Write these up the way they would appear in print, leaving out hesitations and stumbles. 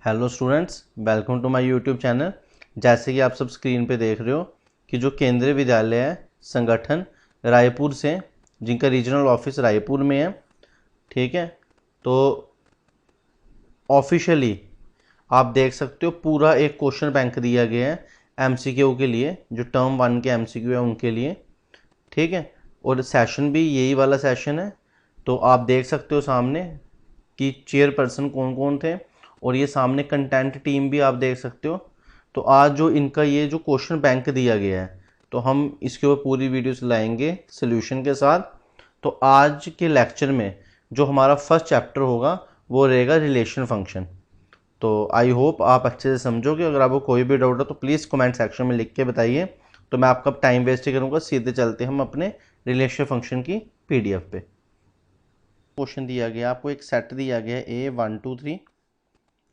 Hello students, welcome to my YouTube channel. जैसे कि आप सब स्क्रीन पे देख रहे हो कि जो केंद्रीय विद्यालय है संगठन रायपुर से, जिनका रीजनल ऑफिस रायपुर में है, ठीक है। तो ऑफिशियली आप देख सकते हो पूरा एक क्वेश्चन बैंक दिया गया है एमसीक्यू के लिए, जो टर्म 1 के एमसीक्यू है उनके लिए, ठीक है। और सेशन भी यही वाला सेशन है। तो आप देख सकते हो सामने कि चेयरपर्सन कौन कौन थे, और ये सामने कंटेंट टीम भी आप देख सकते हो। तो आज जो इनका ये जो क्वेश्चन बैंक दिया गया है, तो हम इसके ऊपर पूरी वीडियोस लाएंगे सॉल्यूशन के साथ। तो आज के लेक्चर में जो हमारा फर्स्ट चैप्टर होगा वो रहेगा रिलेशन फंक्शन। तो आई होप आप अच्छे से समझोगे। अगर आपको कोई भी डाउट है तो प्लीज़ कमेंट सेक्शन में लिख के बताइए। तो मैं आपका टाइम वेस्ट ही करूँगा, सीधे चलते हम अपने रिलेशन फंक्शन की पीडीएफ पे। क्वेश्चन दिया गया आपको, एक सेट दिया गया है A1 2 3।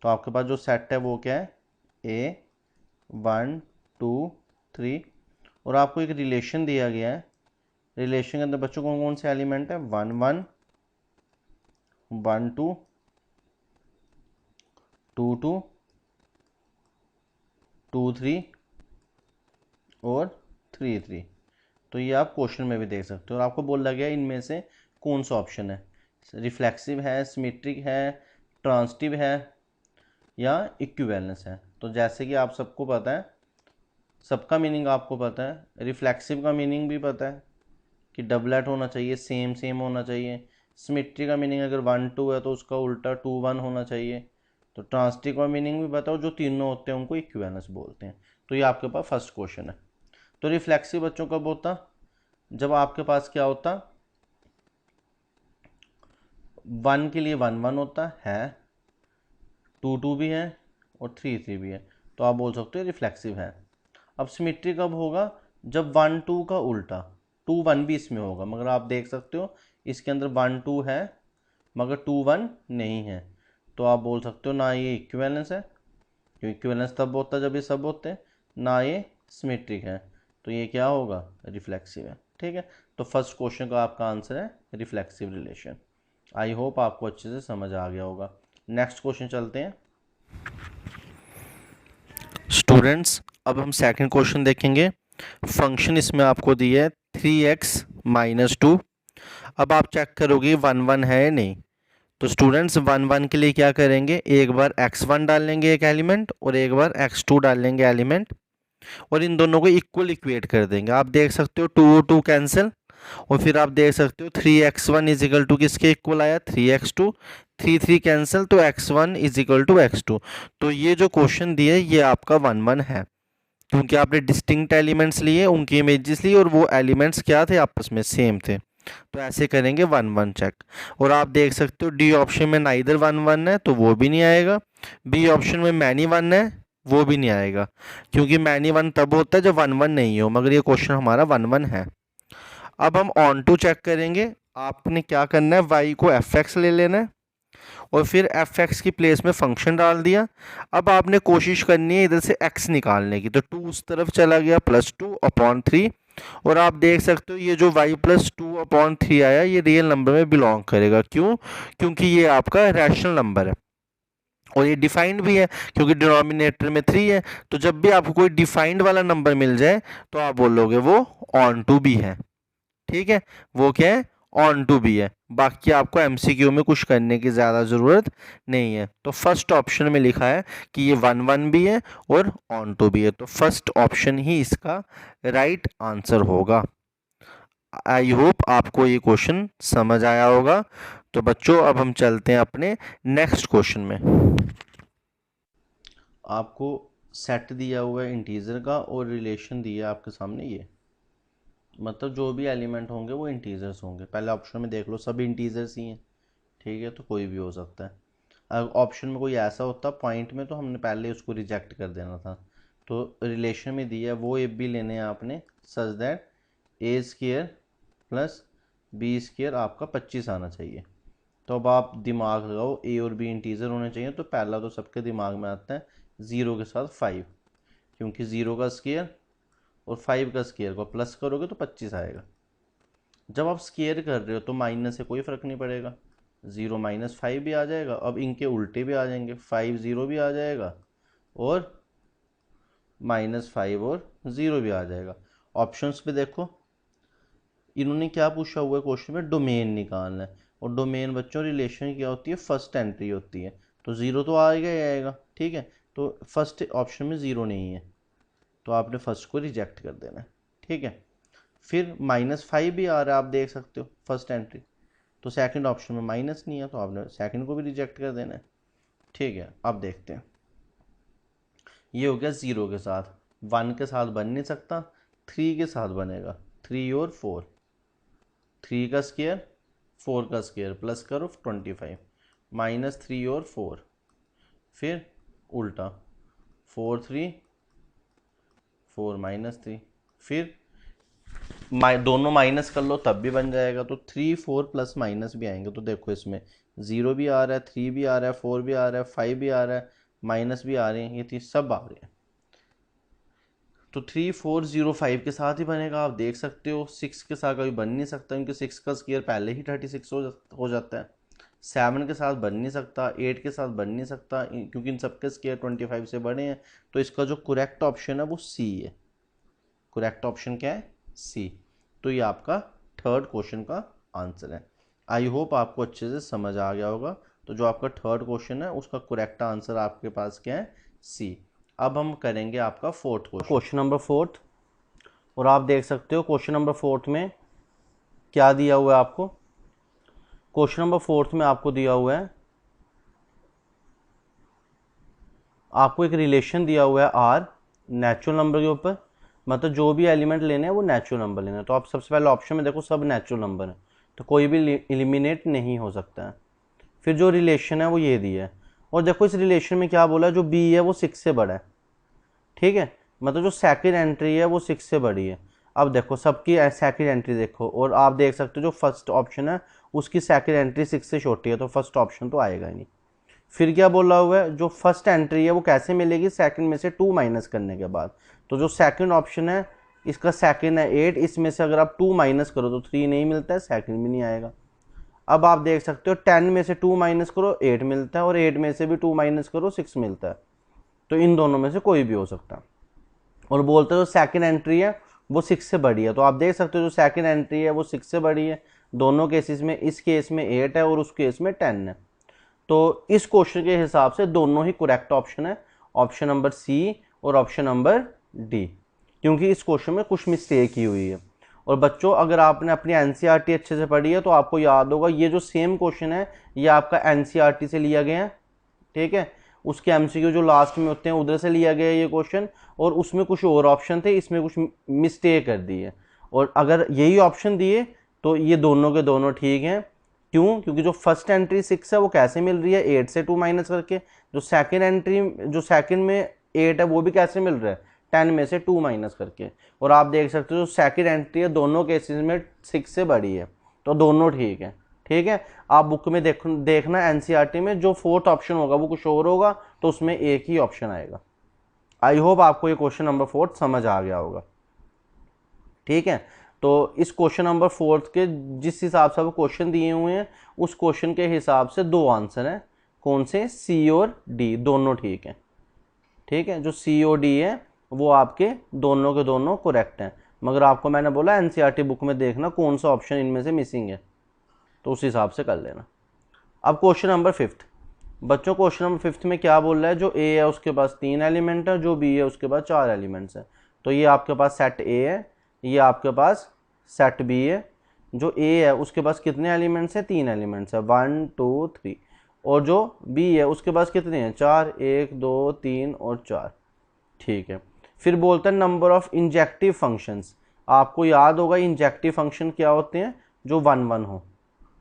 तो आपके पास जो सेट है वो क्या है, A1 2 3। और आपको एक रिलेशन दिया गया है। रिलेशन के अंदर बच्चों कौन कौन से एलिमेंट है, 1 1 1 2 2 2 2 3 और 3 3। तो ये आप क्वेश्चन में भी देख सकते हो। और आपको बोला गया इनमें से कौन सा ऑप्शन है, रिफ्लेक्सिव है, सिमेट्रिक है, ट्रांसिटिव है या इक्विवेलेंस है। तो जैसे कि आप सबको पता है, सबका मीनिंग आपको पता है, रिफ्लेक्सिव का मीनिंग भी पता है कि डबलेट होना चाहिए, सेम सेम होना चाहिए। सिमेट्री का मीनिंग अगर 1 2 है तो उसका उल्टा 2 1 होना चाहिए। तो ट्रांसिटिव का मीनिंग भी बताओ, जो तीनों होते हैं उनको इक्विवेलेंस बोलते हैं। तो ये आपके पास फर्स्ट क्वेश्चन है। तो रिफ्लेक्सिव बच्चों कब होता, जब आपके पास क्या होता, 1 के लिए 1 1 होता है, 2 2 भी है और 3 3 भी है। तो आप बोल सकते हो रिफ्लेक्सिव है। अब सिमेट्री कब होगा, जब 1 2 का उल्टा 2 1 भी इसमें होगा, मगर आप देख सकते हो इसके अंदर 1 2 है मगर 2 1 नहीं है। तो आप बोल सकते हो ना ये इक्विवेलेंस है, क्योंकि इक्विवेलेंस तब होता है जब ये सब होते हैं, ना ये सिमेट्रिक है। तो ये क्या होगा, रिफ्लेक्सिव है, ठीक है। तो फर्स्ट क्वेश्चन का आपका आंसर है रिफ्लेक्सिव रिलेशन। आई होप आपको अच्छे से समझ आ गया होगा। नेक्स्ट क्वेश्चन चलते हैं स्टूडेंट्स। अब हम सेकंड क्वेश्चन देखेंगे। फंक्शन इसमें आपको दिया है 3x - 2। अब आप चेक करोगे 1 1 है या नहीं। तो स्टूडेंट्स 1 1 के लिए क्या करेंगे, एक बार x1 डाल लेंगे एक एलिमेंट और एक बार x2 डाल लेंगे एलिमेंट, और इन दोनों को इक्वल इक्वेट कर देंगे। आप देख सकते हो 2 2 कैंसिल, और फिर आप देख सकते हो 3x1 इज इक्वल टू किसके इक्वल आया, 3x2। 3 3 कैंसिल, तो x1 is equal to x2। तो ये जो क्वेश्चन दिया है ये आपका 1 1 है, क्योंकि आपने डिस्टिंक्ट एलिमेंट्स लिए, उनकी इमेजेस ली, और वो एलिमेंट्स क्या थे, आपस में सेम थे। तो ऐसे करेंगे 1 1 चेक। और आप देख सकते हो डी ऑप्शन में नाइदर 1 1 है तो वो भी नहीं आएगा, बी ऑप्शन में मैनी 1 है वो भी नहीं आएगा, क्योंकि मैनी 1 तब होता है जब 1 1 नहीं हो, मगर ये क्वेश्चन हमारा 1 1 है। अब हम ऑन टू चेक करेंगे। आपने क्या करना है, y को fx ले लेना है और फिर fx की प्लेस में फंक्शन डाल दिया। अब आपने कोशिश करनी है इधर से x निकालने की। तो 2 उस तरफ चला गया, +2/3। और आप देख सकते हो ये जो y +2/3 आया ये रियल नंबर में बिलोंग करेगा। क्यों, क्योंकि ये आपका रैशनल नंबर है और ये डिफाइंड भी है, क्योंकि डिनोमिनेटर में 3 है। तो जब भी आपको कोई डिफाइंड वाला नंबर मिल जाए तो आप बोलोगे वो ऑन टू भी है, ठीक है। वो क्या है, ऑन टू भी है। बाकी आपको एमसीक्यू में कुछ करने की ज़्यादा ज़रूरत नहीं है। तो फर्स्ट ऑप्शन में लिखा है कि ये 1 1 भी है और ऑन टू भी है, तो फर्स्ट ऑप्शन ही इसका राइट आंसर होगा। आई होप आपको ये क्वेश्चन समझ आया होगा। तो बच्चों अब हम चलते हैं अपने नेक्स्ट क्वेश्चन में। आपको सेट दिया हुआ है इंटीजर का और रिलेशन दिया है आपके सामने, ये मतलब जो भी एलिमेंट होंगे वो इंटीजर्स होंगे। पहले ऑप्शन में देख लो सभी इंटीजर्स ही हैं, ठीक है, तो कोई भी हो सकता है। अगर ऑप्शन में कोई ऐसा होता पॉइंट में तो हमने पहले उसको रिजेक्ट कर देना था। तो रिलेशन में दिया वो ए बी लेने हैं आपने, such that A² plus B² आपका 25 आना चाहिए। तो अब आप दिमाग लगाओ, ए और बी इंटीजर होने चाहिए, तो पहला तो सबके दिमाग में आता है 0 के साथ 5, क्योंकि 0 का स्क्वायर और 5 का स्क्वायर को प्लस करोगे तो 25 आएगा। जब आप स्क्वायर कर रहे हो तो माइनस से कोई फ़र्क नहीं पड़ेगा, 0 -5 भी आ जाएगा। अब इनके उल्टे भी आ जाएंगे, 5 0 भी आ जाएगा और -5 और 0 भी आ जाएगा। ऑप्शंस पे देखो, इन्होंने क्या पूछा हुआ है क्वेश्चन में, डोमेन निकालना है। और डोमेन बच्चों रिलेशन क्या होती है, फर्स्ट एंट्री होती है। तो 0 तो आएगा ही आएगा, ठीक है। तो फर्स्ट ऑप्शन में 0 नहीं है, तो आपने फर्स्ट को रिजेक्ट कर देना है, ठीक है। फिर -5 भी आ रहा है, आप देख सकते हो फर्स्ट एंट्री, तो सेकंड ऑप्शन में माइनस नहीं है, तो आपने सेकंड को भी रिजेक्ट कर देना है, ठीक है। अब देखते हैं, ये हो गया 0 के साथ, 1 के साथ बन नहीं सकता, 3 के साथ बनेगा, 3 और 4, 3 का स्क्वायर 4 का स्क्वायर प्लस करो 25, -3 और 4, फिर उल्टा 4 3 4 -3, फिर दोनों माइनस कर लो तब भी बन जाएगा। तो 3 4 प्लस माइनस भी आएंगे, तो देखो इसमें 0 भी आ रहा है, 3 भी आ रहा है, 4 भी आ रहा है, 5 भी आ रहा है, माइनस भी आ रहे हैं, ये तीन सब आ रहे हैं। तो 3 4 0 5 के साथ ही बनेगा, आप देख सकते हो। 6 के साथ कभी बन नहीं सकता क्योंकि 6 का स्क्वायर पहले ही 36 हो जाता है। 7 के साथ बन नहीं सकता, 8 के साथ बन नहीं सकता क्योंकि इन सबके स्क्वायर 25 से बड़े हैं। तो इसका जो करेक्ट ऑप्शन है वो सी है। करेक्ट ऑप्शन क्या है, सी। तो ये आपका थर्ड क्वेश्चन का आंसर है। आई होप आपको अच्छे से समझ आ गया होगा। तो जो आपका थर्ड क्वेश्चन है उसका करेक्ट आंसर आपके पास क्या है, सी। अब हम करेंगे आपका फोर्थ क्वेश्चन नंबर फोर्थ। और आप देख सकते हो क्वेश्चन नंबर फोर्थ में क्या दिया हुआ है आपको। क्वेश्चन नंबर फोर्थ में आपको दिया हुआ है, आपको एक रिलेशन दिया हुआ है आर नेचुरल नंबर के ऊपर, मतलब जो भी एलिमेंट लेने हैं वो नेचुरल नंबर लेना है। तो आप सबसे पहले ऑप्शन में देखो सब नेचुरल नंबर है, तो कोई भी एलिमिनेट नहीं हो सकता है। फिर जो रिलेशन है वो ये दिया है, और देखो इस रिलेशन में क्या बोला है, जो बी है वो 6 से बड़ा है, ठीक है। मतलब जो सेकंड एंट्री है वो 6 से बड़ी है। अब देखो सबकी सेकंड एंट्री देखो, और आप देख सकते हो जो फर्स्ट ऑप्शन है उसकी सेकंड एंट्री 6 से छोटी है, तो फर्स्ट ऑप्शन तो आएगा ही नहीं। फिर क्या बोला हुआ है, जो फर्स्ट एंट्री है वो कैसे मिलेगी, सेकंड में से 2 माइनस करने के बाद। तो जो सेकंड ऑप्शन है इसका सेकंड है 8, इसमें से अगर आप 2 माइनस करो तो 3 नहीं मिलता है, सेकंड भी नहीं आएगा। अब आप देख सकते हो 10 में से 2 माइनस करो 8 मिलता है, और 8 में से भी 2 माइनस करो 6 मिलता है। तो इन दोनों में से कोई भी हो सकता है। और बोलते हो जो सेकंड एंट्री है वो 6 से बड़ी है, तो आप देख सकते हो जो सेकंड एंट्री है वो 6 से बड़ी है दोनों केसेस में। इस केस में 8 है और उस केस में 10 है। तो इस क्वेश्चन के हिसाब से दोनों ही करेक्ट ऑप्शन है, ऑप्शन नंबर सी और ऑप्शन नंबर डी, क्योंकि इस क्वेश्चन में कुछ मिस्टेक ही हुई है। और बच्चों अगर आपने अपनी एनसीईआरटी अच्छे से पढ़ी है तो आपको याद होगा ये जो सेम क्वेश्चन है ये आपका एनसीईआरटी से लिया गया है, ठीक है। उसके एमसीक्यू जो लास्ट में होते हैं उधर से लिया गया है ये क्वेश्चन, और उसमें कुछ और ऑप्शन थे, इसमें कुछ मिस्टेक कर दी है। और अगर यही ऑप्शन दिए तो ये दोनों के दोनों ठीक हैं। क्यों, क्योंकि जो फर्स्ट एंट्री 6 है वो कैसे मिल रही है, 8 से 2 माइनस करके। जो सेकंड एंट्री जो सेकंड में 8 है वो भी कैसे मिल रहा है, 10 में से 2 माइनस करके। और आप देख सकते हो जो सेकंड एंट्री है दोनों केसेस में 6 से बड़ी है, तो दोनों ठीक है, ठीक है। आप बुक में देखना एनसीईआरटी में जो फोर्थ ऑप्शन होगा वो कुछ और होगा, तो उसमें एक ही ऑप्शन आएगा। आई होप आपको ये क्वेश्चन नंबर फोर्थ समझ आ गया होगा, ठीक है। तो इस क्वेश्चन नंबर फोर्थ के जिस हिसाब से आपको क्वेश्चन दिए हुए हैं उस क्वेश्चन के हिसाब से दो आंसर हैं, कौन से, सी और डी, दोनों ठीक है, ठीक है। जो सी और डी है वो आपके दोनों के दोनों करेक्ट हैं, मगर आपको मैंने बोला एनसीईआरटी बुक में देखना कौन सा ऑप्शन इनमें से मिसिंग है, तो उस हिसाब से कर लेना। अब क्वेश्चन नंबर फिफ्थ, बच्चों क्वेश्चन नंबर फिफ्थ में क्या बोल रहा है, जो ए है उसके पास 3 एलिमेंट है, जो बी है उसके पास 4 एलिमेंट्स हैं। तो ये आपके पास सेट ए है, ये आपके पास सेट बी है। जो ए है उसके पास कितने एलिमेंट्स हैं, 3 एलिमेंट्स है, 1 2 3। और जो बी है उसके पास कितने हैं, 4, 1 2 3 और 4, ठीक है। फिर बोलते हैं नंबर ऑफ इंजेक्टिव फंक्शंस। आपको याद होगा इंजेक्टिव फंक्शन क्या होते हैं, जो 1 1 हो।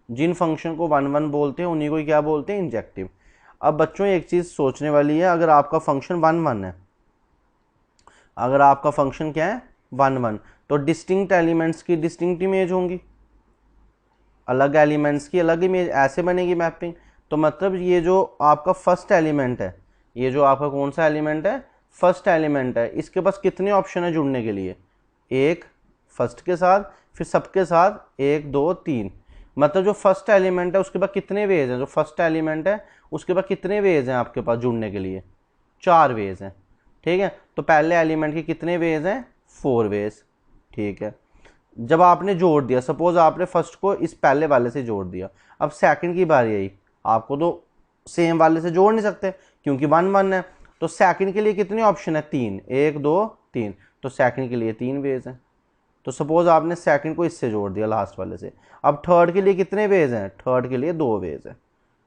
जिन फंक्शन को 1 1 बोलते हैं उन्हीं को क्या बोलते हैं, इंजेक्टिव। अब बच्चों एक चीज़ सोचने वाली है, अगर आपका फंक्शन 1 1 है, अगर आपका फंक्शन क्या है 1 1, तो डिस्टिंक्ट एलिमेंट्स की डिस्टिंक्ट इमेज होंगी, अलग एलिमेंट्स की अलग इमेज, ऐसे बनेगी मैपिंग। तो मतलब ये जो आपका फर्स्ट एलिमेंट है, ये जो आपका कौन सा एलिमेंट है, फर्स्ट एलिमेंट है, इसके पास कितने ऑप्शन है जुड़ने के लिए, एक फर्स्ट के साथ, फिर सबके साथ 1 2 3। मतलब जो फर्स्ट एलिमेंट है उसके बाद कितने वेज हैं, जो फर्स्ट एलिमेंट है उसके बाद कितने वेज हैं आपके पास जुड़ने के लिए, 4 वेज हैं। ठीक है, तो पहले एलिमेंट के कितने वेज हैं, 4 वेज। ठीक है, जब आपने जोड़ दिया, सपोज आपने फर्स्ट को इस पहले वाले से जोड़ दिया, अब सेकंड की बारी आई, आपको तो सेम वाले से जोड़ नहीं सकते क्योंकि 1 1 है, तो सेकंड के लिए कितने ऑप्शन है, 3, 1 2 3, तो सेकंड के लिए 3 वेज हैं। तो सपोज आपने सेकंड को इससे जोड़ दिया लास्ट वाले से, अब थर्ड के लिए कितने वेज हैं, थर्ड के लिए 2 वेज हैं।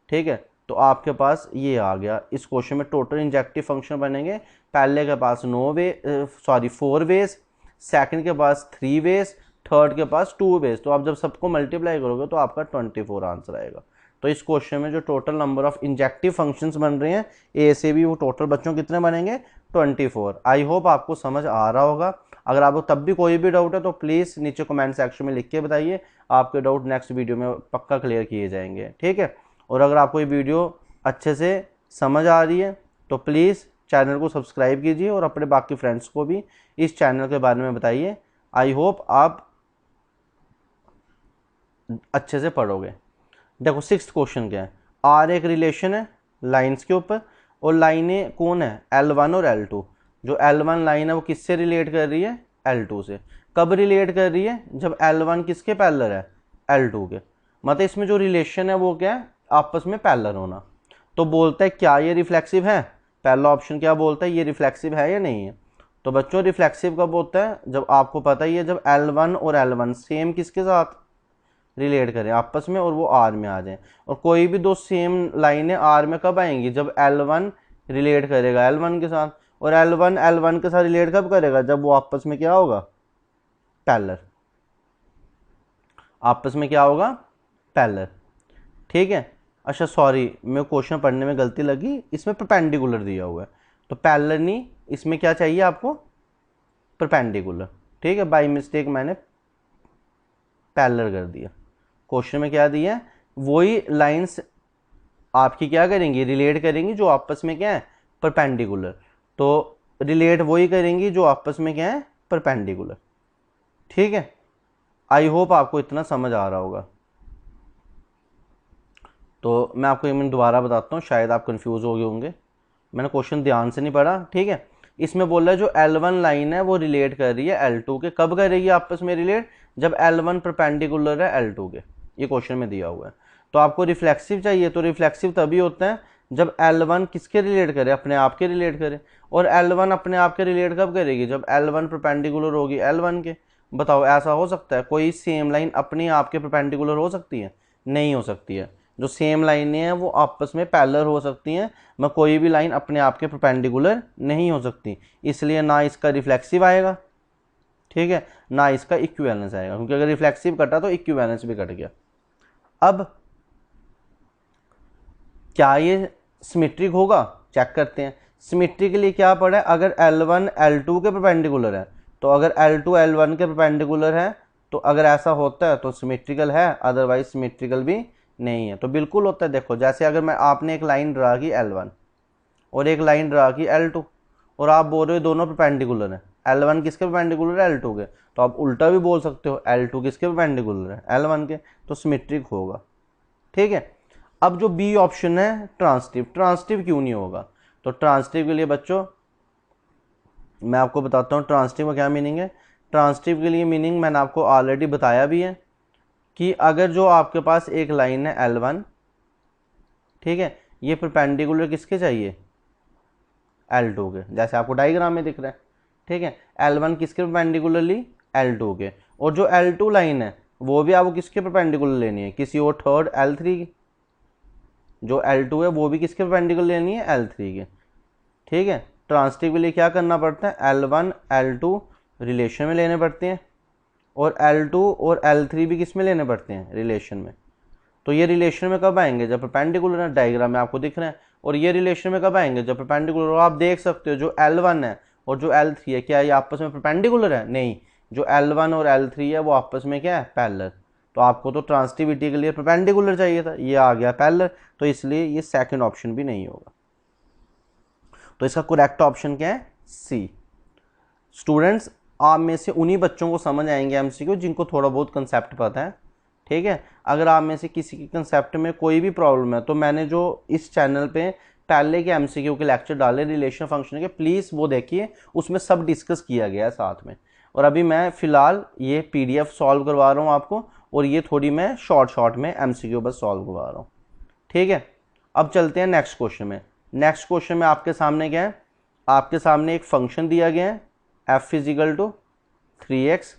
ठीक है, तो आपके पास ये आ गया, इस क्वेश्चन में टोटल इंजेक्टिव फंक्शन बनेंगे, पहले के पास 4 वेज, सेकंड के पास 3 वेज, थर्ड के पास 2 वेज। तो आप जब सबको मल्टीप्लाई करोगे तो आपका 24 आंसर आएगा। तो इस क्वेश्चन में जो total number of injective functions बन रहे हैं ए से भी, वो टोटल बच्चों कितने बनेंगे, 24। आई होप आपको समझ आ रहा होगा। अगर आपको तब भी कोई भी डाउट है तो प्लीज़ नीचे कमेंट सेक्शन में लिख के बताइए, आपके डाउट नेक्स्ट वीडियो में पक्का क्लियर किए जाएंगे। ठीक है, और अगर आपको ये वीडियो अच्छे से समझ आ रही है तो प्लीज़ चैनल को सब्सक्राइब कीजिए और अपने बाकी फ्रेंड्स को भी इस चैनल के बारे में बताइए। आई होप आप अच्छे से पढ़ोगे। देखो 6th क्वेश्चन क्या है, आर एक रिलेशन है लाइंस के ऊपर, और लाइनें कौन है, L1 और L2। जो L1 लाइन है वो किससे रिलेट कर रही है, L2 से। कब रिलेट कर रही है, जब L1 किसके पैरेलल है, L2 के। मतलब इसमें जो रिलेशन है वो क्या है, आपस में पैरेलल होना। तो बोलता है क्या ये रिफ्लेक्सिव है, पहला ऑप्शन क्या बोलता है, ये रिफ्लेक्सिव है या नहीं है। तो बच्चों रिफ्लेक्सिव कब होता है, जब आपको पता ही है जब L1 और L1 सेम किसके साथ रिलेट करें आपस में और वो आर में आ जाए। और कोई भी दो सेम लाइनें आर में कब आएंगी, जब L1 रिलेट करेगा L1 के साथ, और L1 L1 के साथ रिलेट कब करेगा, जब वो आपस में क्या होगा, पैरेलल। आपस में क्या होगा, पैरेलल। ठीक है, अच्छा सॉरी, मैं क्वेश्चन पढ़ने में गलती लगी, इसमें परपेंडिकुलर दिया हुआ है, तो पैरेलल नहीं, इसमें क्या चाहिए आपको, परपेंडिकुलर। ठीक है, बाय मिस्टेक मैंने पैरेलल कर दिया। क्वेश्चन में क्या दिया है, वही लाइंस आपकी क्या करेंगी, रिलेट करेंगी जो आपस में क्या है, परपेंडिकुलर। तो रिलेट वही करेंगी जो आपस में क्या है, परपेंडिकुलर। ठीक है, आई होप आपको इतना समझ आ रहा होगा। तो मैं आपको एक मिनट दोबारा बताता हूँ, शायद आप कंफ्यूज हो गए होंगे, मैंने क्वेश्चन ध्यान से नहीं पढ़ा। ठीक है, इसमें बोल रहा है जो L1 लाइन है वो रिलेट कर रही है L2 के, कब करेगी आपस में रिलेट, जब L1 परपेंडिकुलर है L2 के। ये क्वेश्चन में दिया हुआ है। तो आपको रिफ्लेक्सिव चाहिए, तो रिफ्लेक्सिव तभी होता है जब L1 किसके रिलेट करे, अपने आप के रिलेट करे। और L1 अपने आप के रिलेट कब करेगी, जब L1 परपेंडिकुलर होगी L1 के। बताओ ऐसा हो सकता है, कोई सेम लाइन अपने आप के परपेंडिकुलर हो सकती है, नहीं हो सकती है। जो सेम लाइनें हैं वो आपस में पैरेलल हो सकती हैं, मैं कोई भी लाइन अपने आप के परपेंडिकुलर नहीं हो सकती, इसलिए ना इसका रिफ्लेक्सिव आएगा, ठीक है, ना इसका इक्विवेलेंस आएगा, क्योंकि अगर रिफ्लेक्सिव कटा तो इक्विवेलेंस भी कट गया। अब क्या ये सिमेट्रिक होगा, चेक करते हैं। सिमेट्रिक के लिए क्या पड़ा है, अगर L1 L2 के परपेंडिकुलर है, तो अगर L2 L1 के परपेंडिकुलर है, तो अगर ऐसा होता है तो सिमेट्रिकल है, अदरवाइज सिमेट्रिकल भी नहीं है। तो बिल्कुल होता है, देखो जैसे अगर मैं आपने एक लाइन ड्रा की L1 और एक लाइन ड्रा की L2, और आप बोल रहे हो दोनों परपेंडिकुलर हैं, L1 किसके परपेंडिकुलर है, L2 के, तो आप उल्टा भी बोल सकते हो L2 किसके परपेंडिकुलर है, L1 के, तो सिमेट्रिक होगा। ठीक है, अब जो बी ऑप्शन है ट्रांसिटिव, ट्रांसिटिव क्यों नहीं होगा, तो ट्रांसिटिव के लिए बच्चों मैं आपको बताता हूँ ट्रांसिटिव का क्या मीनिंग है। ट्रांसिटिव के लिए मीनिंग मैंने आपको ऑलरेडी बताया भी है कि अगर जो आपके पास एक लाइन है L1, ठीक है, ये परपेंडिकुलर किसके चाहिए, L2 के, जैसे आपको डायग्राम में दिख रहा है। ठीक है, L1 किसके परपेंडिकुलरली, L2 के, और जो L2 लाइन है वो भी आपको किसके परपेंडिकुलर लेनी है, किसी और थर्ड L3 की। जो L2 है वो भी किसके परपेंडिकुलर लेनी है, L3 के। ठीक है, ट्रांसिटिव के लिए क्या करना पड़ता है, L1 L2 रिलेशन में लेने पड़ते हैं, और L2 और L3 भी किस में लेने पड़ते हैं, रिलेशन में। तो ये रिलेशन में कब आएंगे, जब परपेंडिकुलर है, डायग्राम में आपको दिख रहे हैं। और ये रिलेशन में कब आएंगे, जब परपेंडिकुलर। और आप देख सकते हो जो L1 है और जो L3 है, क्या ये आपस में परपेंडिकुलर है, नहीं, जो L1 और L3 है वो आपस में क्या है, पैरेलल। तो आपको तो ट्रांसिटिविटी के लिए परपेंडिकुलर चाहिए था, ये आ गया पैरेलल, तो इसलिए ये सेकंड ऑप्शन भी नहीं होगा। तो इसका करेक्ट ऑप्शन क्या है, सी। स्टूडेंट्स, आप में से उन्हीं बच्चों को समझ आएंगे MCQ जिनको थोड़ा बहुत कंसेप्ट पता है। ठीक है। अगर आप में से किसी के कंसेप्ट में कोई भी प्रॉब्लम है तो मैंने जो इस चैनल पे पहले के एमसीक्यू के लेक्चर डाले रिलेशन फंक्शन के, प्लीज़ वो देखिए, उसमें सब डिस्कस किया गया है साथ में। और अभी मैं फ़िलहाल ये पीडीएफ सॉल्व करवा रहा हूँ आपको, और ये थोड़ी मैं शॉर्ट में एमसीक्यू बस सॉल्व करवा रहा हूँ, ठीक है। अब चलते हैं नेक्स्ट क्वेश्चन में। नेक्स्ट क्वेश्चन में आपके सामने क्या है, आपके सामने एक फंक्शन दिया गया है f इजिकल टू 3x,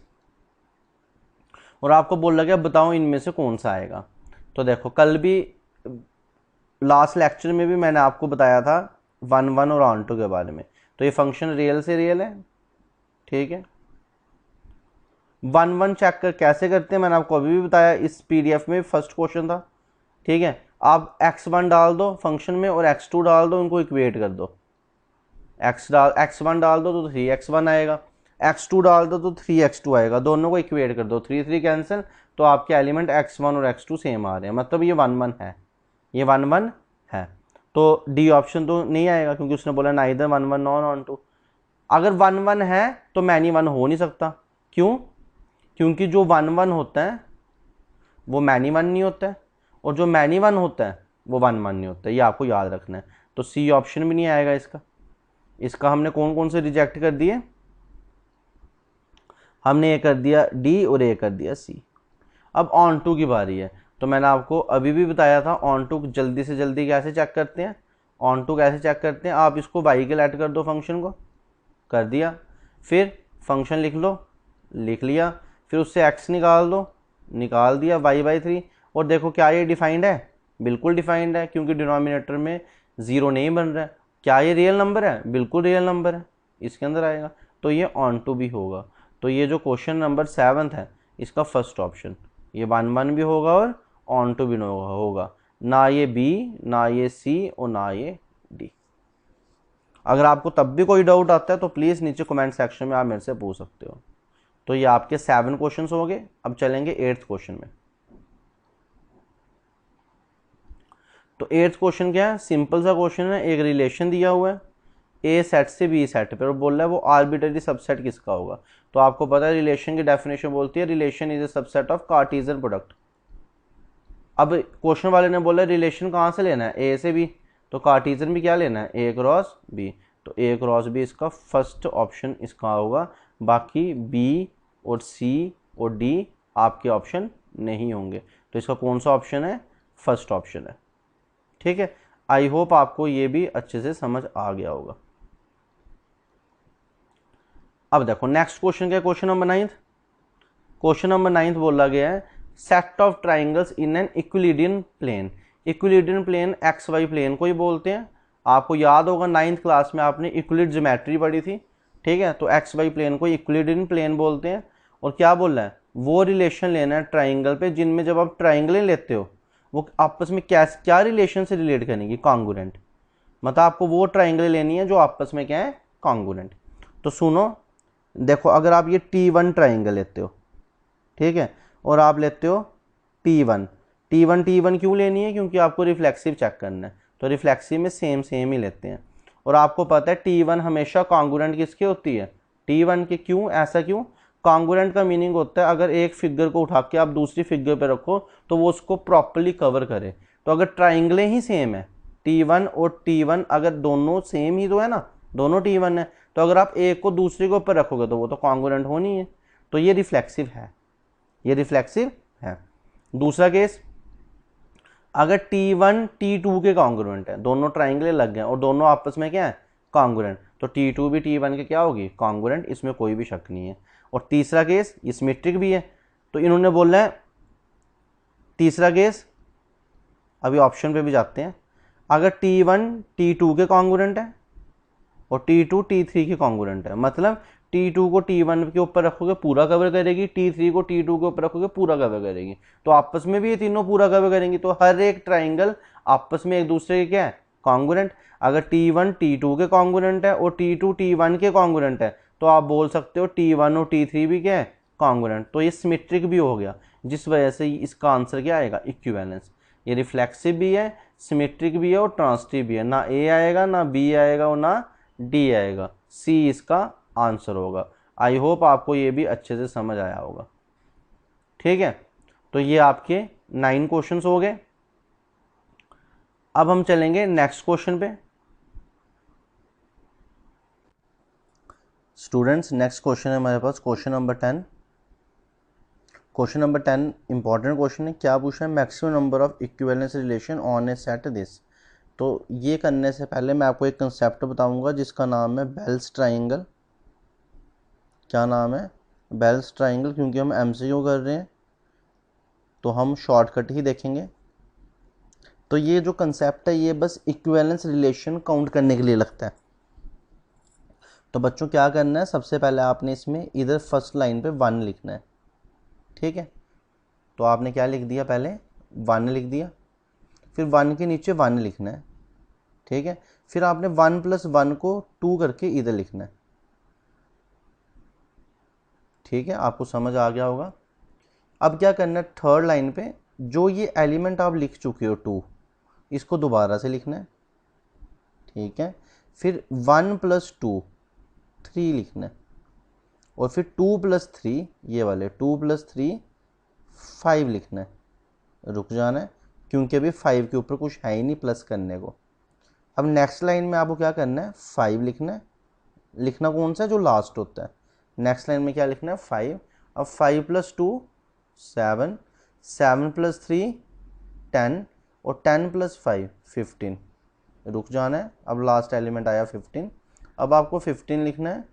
और आपको बोल लगा बताओ इनमें से कौन सा आएगा। तो देखो, कल भी लास्ट लेक्चर में भी मैंने आपको बताया था 1 1 और ऑन टू के बारे में। तो ये फंक्शन रियल से रियल है, ठीक है। 1 1 चेक कर कैसे करते हैं मैंने आपको अभी भी बताया, इस पीडीएफ में फर्स्ट क्वेश्चन था, ठीक है। आप x1 डाल दो फंक्शन में और x2 डाल दो, इनको इक्वेट कर दो। x1 डाल दो तो 3x1 आएगा, x2 डाल दो तो 3x2 आएगा, दोनों को इक्वेट कर दो, 3 3 कैंसिल, तो आपके एलिमेंट x1 और x2 सेम आ रहे हैं, मतलब ये 1 1 है, ये 1 1 है। तो डी ऑप्शन तो नहीं आएगा क्योंकि उसने बोला ना इधर 1 1 नॉन ऑन टू। अगर 1 1 है तो मैनी 1 हो नहीं सकता, क्यों? क्योंकि जो 1 1 होता है वो मैनी 1 नहीं होता है, और जो मैनी 1 होता है वो 1 1 नहीं होता है, ये आपको याद रखना है। तो सी ऑप्शन भी नहीं आएगा इसका हमने कौन कौन से रिजेक्ट कर दिए, हमने ए कर दिया डी और ए कर दिया सी। अब ऑन टू की बारी है, तो मैंने आपको अभी भी बताया था ऑन टू जल्दी से जल्दी कैसे चेक करते हैं। ऑन टू कैसे चेक करते हैं, आप इसको वाई के ऐड कर दो, फंक्शन को कर दिया, फिर फंक्शन लिख लो, लिख लिया, फिर उससे एक्स निकाल दो, निकाल दिया, y/3। और देखो क्या ये डिफाइंड है, बिल्कुल डिफाइंड है, क्योंकि डिनोमिनेटर में ज़ीरो नहीं बन रहा है। क्या ये रियल नंबर है? बिल्कुल रियल नंबर है, इसके अंदर आएगा, तो ये ऑन टू भी होगा। तो ये जो क्वेश्चन नंबर 7 है इसका फर्स्ट ऑप्शन, ये 1 1 भी होगा और ऑन टू भी होगा, ना ये बी, ना ये सी और ना ये डी। अगर आपको तब भी कोई डाउट आता है तो प्लीज़ नीचे कमेंट सेक्शन में आप मेरे से पूछ सकते हो। तो ये आपके 7 क्वेश्चन हो गए। अब चलेंगे 8th क्वेश्चन में। तो 8th क्वेश्चन क्या है, सिंपल सा क्वेश्चन है, एक रिलेशन दिया हुआ है ए सेट से बी सेट पर, और बोल रहा है वो आर्बिट्ररी सबसेट किसका होगा। तो आपको पता है रिलेशन की डेफिनेशन बोलती है relation is a subset of Cartesian product. अब क्वेश्चन वाले ने बोला रिलेशन कहाँ से लेना है, ए से बी, तो कार्टेशियन भी क्या लेना है, ए क्रॉस बी। तो ए क्रॉस बी इसका फर्स्ट ऑप्शन इसका होगा, बाकी बी और सी और डी आपके ऑप्शन नहीं होंगे। तो इसका कौन सा ऑप्शन है, फर्स्ट ऑप्शन है, ठीक है। आई होप आपको ये भी अच्छे से समझ आ गया होगा। अब देखो नेक्स्ट क्वेश्चन क्या है, क्वेश्चन नंबर 9। क्वेश्चन नंबर 9 बोला गया है set of triangles in an Euclidean plane. Euclidean plane x y plane को ही बोलते हैं। आपको याद होगा 9th क्लास में आपने इक्विलिड ज्योमेट्री पढ़ी थी, ठीक है। तो एक्स वाई प्लेन को इक्विलिडियन प्लेन बोलते हैं। और क्या बोल रहा है, वो रिलेशन लेना है ट्राइंगल पे जिनमें जब आप ट्राइंगल लेते हो वो आपस में क्या रिलेशन से रिलेट करेंगी, कॉन्ग्रुएंट। मतलब आपको वो ट्राइंगल लेनी है जो आपस में क्या है, कॉन्ग्रुएंट। तो सुनो, देखो अगर आप ये T1 ट्राइंगल लेते हो, ठीक है, और आप लेते हो T1 क्यों लेनी है, क्योंकि आपको रिफ्लेक्सिव चेक करना है, तो रिफ्लेक्सिव में सेम ही लेते हैं। और आपको पता है T1 हमेशा कॉन्ग्रुएंट किसकी होती है, T1 के। क्यों, ऐसा क्यों? कॉन्ग्रुएंट का मीनिंग होता है अगर एक फिगर को उठा के आप दूसरी फिगर पे रखो तो वो उसको प्रॉपर्ली कवर करे। तो अगर ट्राइंगलें ही सेम है, T1 और T1 अगर दोनों सेम ही तो है ना, दोनों T1 है, तो अगर आप एक को दूसरे के ऊपर रखोगे तो वो तो कॉन्ग्रुएंट होनी है, तो ये रिफ्लेक्सिव है, ये रिफ्लेक्सिव है। दूसरा केस, अगर T1 T2 के कॉन्ग्रुएंट है, दोनों ट्राइंगल लग गए और दोनों आपस में क्या है, कॉन्ग्रुएंट, तो T2 भी T1 के क्या होगी, कॉन्ग्रुएंट, इसमें कोई भी शक नहीं है। और तीसरा केस ये सिमेट्रिक भी है, तो इन्होंने बोला है तीसरा केस, अभी ऑप्शन पे भी जाते हैं, अगर T1 T2 के कॉन्ग्रुएंट है और T2 T3 के कॉन्ग्रुएंट है, मतलब T2 को T1 के ऊपर रखोगे पूरा कवर करेगी, T3 को T2 के ऊपर रखोगे पूरा कवर करेगी, तो आपस में भी ये तीनों पूरा कवर करेंगी। तो हर एक ट्राइंगल आपस में एक दूसरे के क्या है, कॉन्ग्रुएंट। अगर T1 T2 के कॉन्ग्रुएंट है और T2 T1 के कॉन्ग्रुएंट है तो आप बोल सकते हो T1 और T3 भी क्या है, कॉन्ग्रुएंट। तो ये सिमेट्रिक भी हो गया, जिस वजह से इसका आंसर क्या आएगा, इक्विवेलेंस। ये रिफ्लेक्सिव भी है, सिमेट्रिक भी है और ट्रांसिटिव भी है, ना ए आएगा, ना बी आएगा और ना डी आएगा, सी इसका आंसर होगा। आई होप आपको ये भी अच्छे से समझ आया होगा, ठीक है। तो ये आपके 9 क्वेश्चंस हो गए। अब हम चलेंगे नेक्स्ट क्वेश्चन पे। स्टूडेंट्स नेक्स्ट क्वेश्चन है हमारे पास question number 10। Question number 10 important question है। क्या पूछा है? Maximum number of equivalence relation on a set this. तो ये करने से पहले मैं आपको एक कंसेप्ट बताऊंगा जिसका नाम है बेल्स ट्राइंगल। क्या नाम है? Bells triangle. क्योंकि हम एमसीक्यू कर रहे हैं तो हम शॉर्टकट ही देखेंगे। तो ये जो कंसेप्ट है ये बस इक्विवेलेंस रिलेशन काउंट करने के लिए लगता है। तो बच्चों क्या करना है, सबसे पहले आपने इसमें इधर फर्स्ट लाइन पे 1 लिखना है। ठीक है, तो आपने क्या लिख दिया? पहले 1 लिख दिया, फिर 1 के नीचे 1 लिखना है। ठीक है, फिर आपने 1 + 1 को 2 करके इधर लिखना है। ठीक है, आपको समझ आ गया होगा। अब क्या करना है, थर्ड लाइन पे जो ये एलिमेंट आप लिख चुके हो 2, इसको दोबारा से लिखना है। ठीक है, फिर 1 + 2 3 लिखना है, और फिर 2 + 3 ये वाले 2 + 3 5 लिखना है। रुक जाना है क्योंकि अभी 5 के ऊपर कुछ है ही नहीं प्लस करने को। अब नेक्स्ट लाइन में आपको क्या करना है, 5 लिखना है। लिखना कौन सा है? जो लास्ट होता है। नेक्स्ट लाइन में क्या लिखना है? 5। अब 5 + 2 7, 7 + 3 10, और 10 + 5 15। रुक जाना है, अब लास्ट एलिमेंट आया 15। अब आपको 15 लिखना है।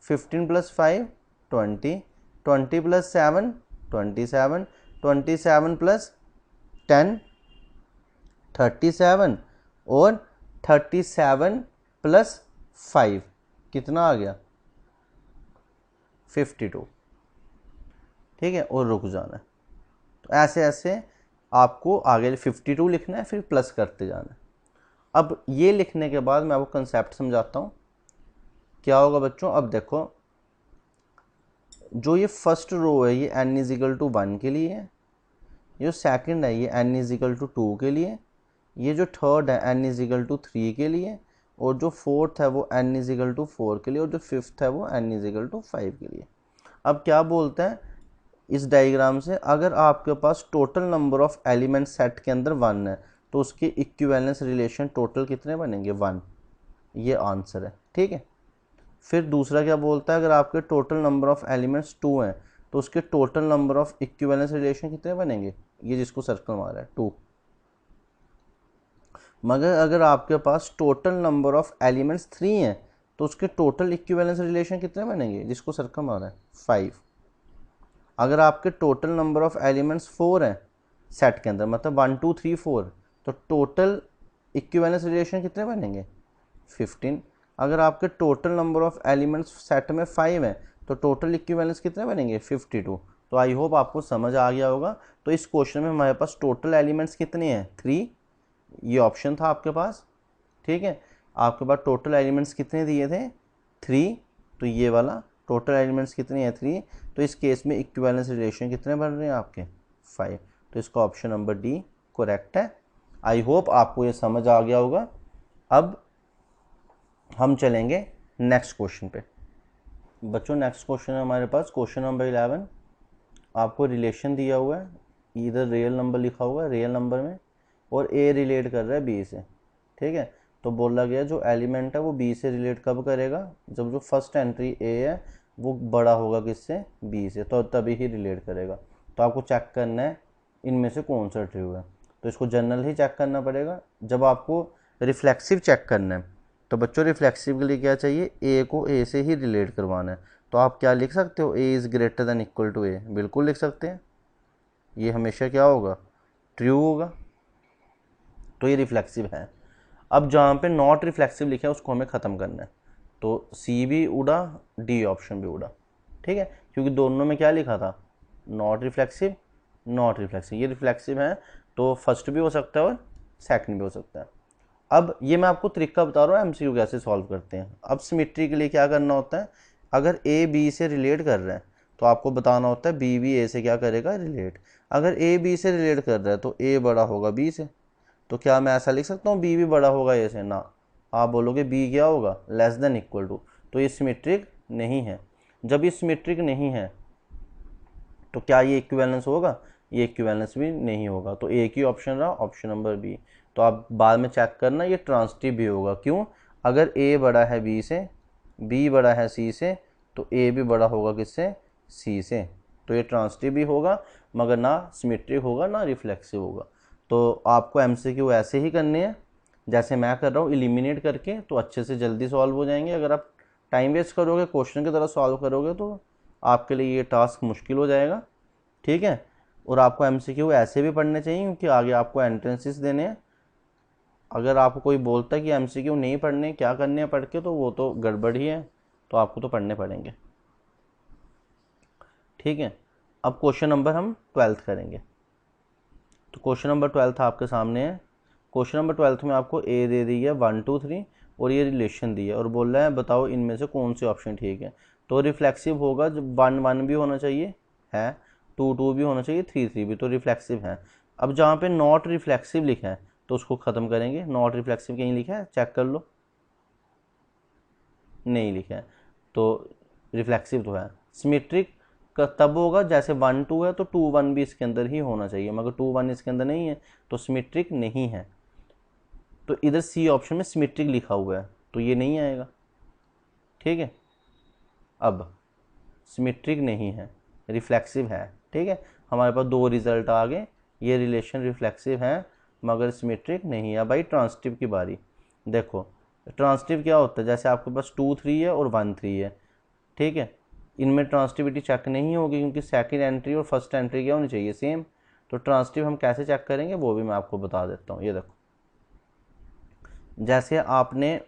15 + 5 20, 20 + 7 27, 27 + 10 37, और 37 + 5 कितना आ गया? 52। ठीक है, और रुक जाना है। तो ऐसे ऐसे आपको आगे 52 लिखना है, फिर प्लस करते जाना है। अब ये लिखने के बाद मैं आपको कंसेप्ट समझाता हूँ क्या होगा बच्चों। अब देखो, जो ये फर्स्ट रो है ये n = 1 के लिए है, जो सेकंड है ये n = 2 के लिए, ये जो थर्ड है n = 3 के लिए, और जो फोर्थ है वो n = 4 के लिए, और जो फिफ्थ है वो n = 5 के लिए। अब क्या बोलते हैं इस डायग्राम से, अगर आपके पास total number of element set के अंदर 1 है तो उसके इक्विवेलेंस रिलेशन टोटल कितने बनेंगे? 1। ये आंसर है। ठीक है, फिर दूसरा क्या बोलता है, अगर आपके टोटल नंबर ऑफ एलिमेंट्स 2 हैं तो उसके total number of equivalence relation कितने बनेंगे? ये जिसको सर्कल मारा है 2। मगर अगर आपके पास टोटल नंबर ऑफ एलिमेंट्स 3 हैं तो उसके टोटल इक्विवेलेंस रिलेशन कितने बनेंगे? जिसको सर्कल मारा है 5। अगर आपके टोटल नंबर ऑफ एलिमेंट्स 4 हैं सेट के अंदर, मतलब 1 2 3 4, तो टोटल इक्विवेलेंस रिलेशन कितने बनेंगे? 15। अगर आपके total number of elements set में 5 हैं तो टोटल इक्विवेलेंस कितने बनेंगे? 52। तो आई होप आपको समझ आ गया होगा। तो इस क्वेश्चन में हमारे पास टोटल एलिमेंट्स कितने हैं? 3। ये ऑप्शन था आपके पास। ठीक है, आपके पास टोटल एलिमेंट्स कितने दिए थे? 3। तो ये वाला टोटल एलिमेंट्स कितने हैं? 3। तो इस केस में इक्विवेलेंस रिलेशन कितने बन रहे हैं आपके? 5। तो इसका ऑप्शन नंबर डी करेक्ट है। आई होप आपको ये समझ आ गया होगा। अब हम चलेंगे नेक्स्ट क्वेश्चन पे। बच्चों नेक्स्ट क्वेश्चन है हमारे पास क्वेश्चन नंबर 11। आपको रिलेशन दिया हुआ है, इधर रियल नंबर लिखा हुआ है, रियल नंबर में, और ए रिलेट कर रहा है बी से। ठीक है, तो बोला गया जो एलिमेंट है वो बी से रिलेट कब करेगा? जब जो फर्स्ट एंट्री ए है वो बड़ा होगा किससे? बी से, तो तभी ही रिलेट करेगा। तो आपको चेक करना है इनमें से कौन सा ट्रू है। तो इसको जनरल ही चेक करना पड़ेगा। जब आपको रिफ्लेक्सिव चेक करना है तो बच्चों रिफ्लेक्सिव के लिए क्या चाहिए? ए को ए से ही रिलेट करवाना है। तो आप क्या लिख सकते हो? A is greater than equal to a, बिल्कुल लिख सकते हैं। ये हमेशा क्या होगा? ट्रू होगा। तो ये रिफ्लेक्सिव है। अब जहाँ पे नॉट रिफ्लेक्सिव लिखा है उसको हमें ख़त्म करना है। तो सी भी उड़ा, डी ऑप्शन भी उड़ा। ठीक है, क्योंकि दोनों में क्या लिखा था? Not reflexive, not reflexive. ये रिफ्लेक्सिव है तो फर्स्ट भी हो सकता है और सेकंड भी हो सकता है। अब ये मैं आपको तरीका बता रहा हूँ एमसीक्यू कैसे सॉल्व करते हैं। अब सिमेट्री के लिए क्या करना होता है, अगर ए बी से रिलेट कर रहा है तो आपको बताना होता है बी भी ए से क्या करेगा? रिलेट। अगर ए बी से रिलेट कर रहा है तो ए बड़ा होगा बी से। तो क्या मैं ऐसा लिख सकता हूँ बी भी बड़ा होगा ए से? ना, आप बोलोगे बी क्या होगा? Less than equal to. तो ये सिमेट्रिक नहीं है। जब ये सिमेट्रिक नहीं है तो क्या ये इक्विवेलेंस होगा? ये इक्विवेलेंस भी नहीं होगा। तो एक ही ऑप्शन रहा, ऑप्शन नंबर बी। तो आप बाद में चेक करना ये ट्रांसिटिव भी होगा। क्यों? अगर ए बड़ा है बी से, बी बड़ा है सी से, तो ए भी बड़ा होगा किससे? सी से। तो ये ट्रांसिटिव भी होगा, मगर ना सिमेट्रिक होगा ना रिफ्लेक्सिव होगा। तो आपको एमसीक्यू ऐसे ही करने हैं जैसे मैं कर रहा हूँ, एलिमिनेट करके, तो अच्छे से जल्दी सॉल्व हो जाएंगे। अगर आप टाइम वेस्ट करोगे, क्वेश्चन की तरह सॉल्व करोगे, तो आपके लिए ये टास्क मुश्किल हो जाएगा। ठीक है? और आपको एमसीक्यू ऐसे भी पढ़ने चाहिए क्योंकि आगे आपको एंट्रेंसेस देने हैं। अगर आपको कोई बोलता है कि एमसीक्यू नहीं पढ़ने, क्या करने हैं पढ़ के, तो वो तो गड़बड़ ही है। तो आपको तो पढ़ने पड़ेंगे। ठीक है? अब क्वेश्चन नंबर हम 12th करेंगे। तो क्वेश्चन नंबर 12th आपके सामने है। क्वेश्चन नंबर 12th में आपको ए दे दी है 1 2 3 और ये रिलेशन दी है और बोल रहा है बताओ इनमें से कौन से ऑप्शन ठीक है। तो रिफ्लेक्सिव होगा, जब 1 1 भी होना चाहिए है, 2 2 भी होना चाहिए, 3 3 भी, तो रिफ्लेक्सिव है। अब जहाँ पे नॉट रिफ्लेक्सिव लिखा है तो उसको ख़त्म करेंगे। नॉट रिफ्लेक्सिव कहीं लिखा है? चेक कर लो, नहीं लिखा है, तो रिफ्लेक्सिव तो है। सिमेट्रिक का तब होगा जैसे 1 2 है तो 2 1 भी इसके अंदर ही होना चाहिए, मगर 2 1 इसके अंदर नहीं है तो सिमेट्रिक नहीं है। तो इधर सी ऑप्शन में सिमेट्रिक लिखा हुआ है तो ये नहीं आएगा। ठीक है? अब सिमेट्रिक नहीं है, रिफ्लेक्सिव है। ठीक है? हमारे पास दो रिजल्ट आ गए, ये रिलेशन रिफ्लेक्सिव है मगर सिमेट्रिक नहीं है। भाई ट्रांसिटिव की बारी। देखो ट्रांसिटिव क्या होता है, जैसे आपके पास 2 3 है और 1 3 है। ठीक है? इनमें ट्रांसिटिविटी चेक नहीं होगी क्योंकि सेकंड एंट्री और फर्स्ट एंट्री क्या होनी चाहिए? सेम। तो ट्रांसिटिव हम कैसे चेक करेंगे वो भी मैं आपको बता देता हूँ। ये देखो, जैसे आपने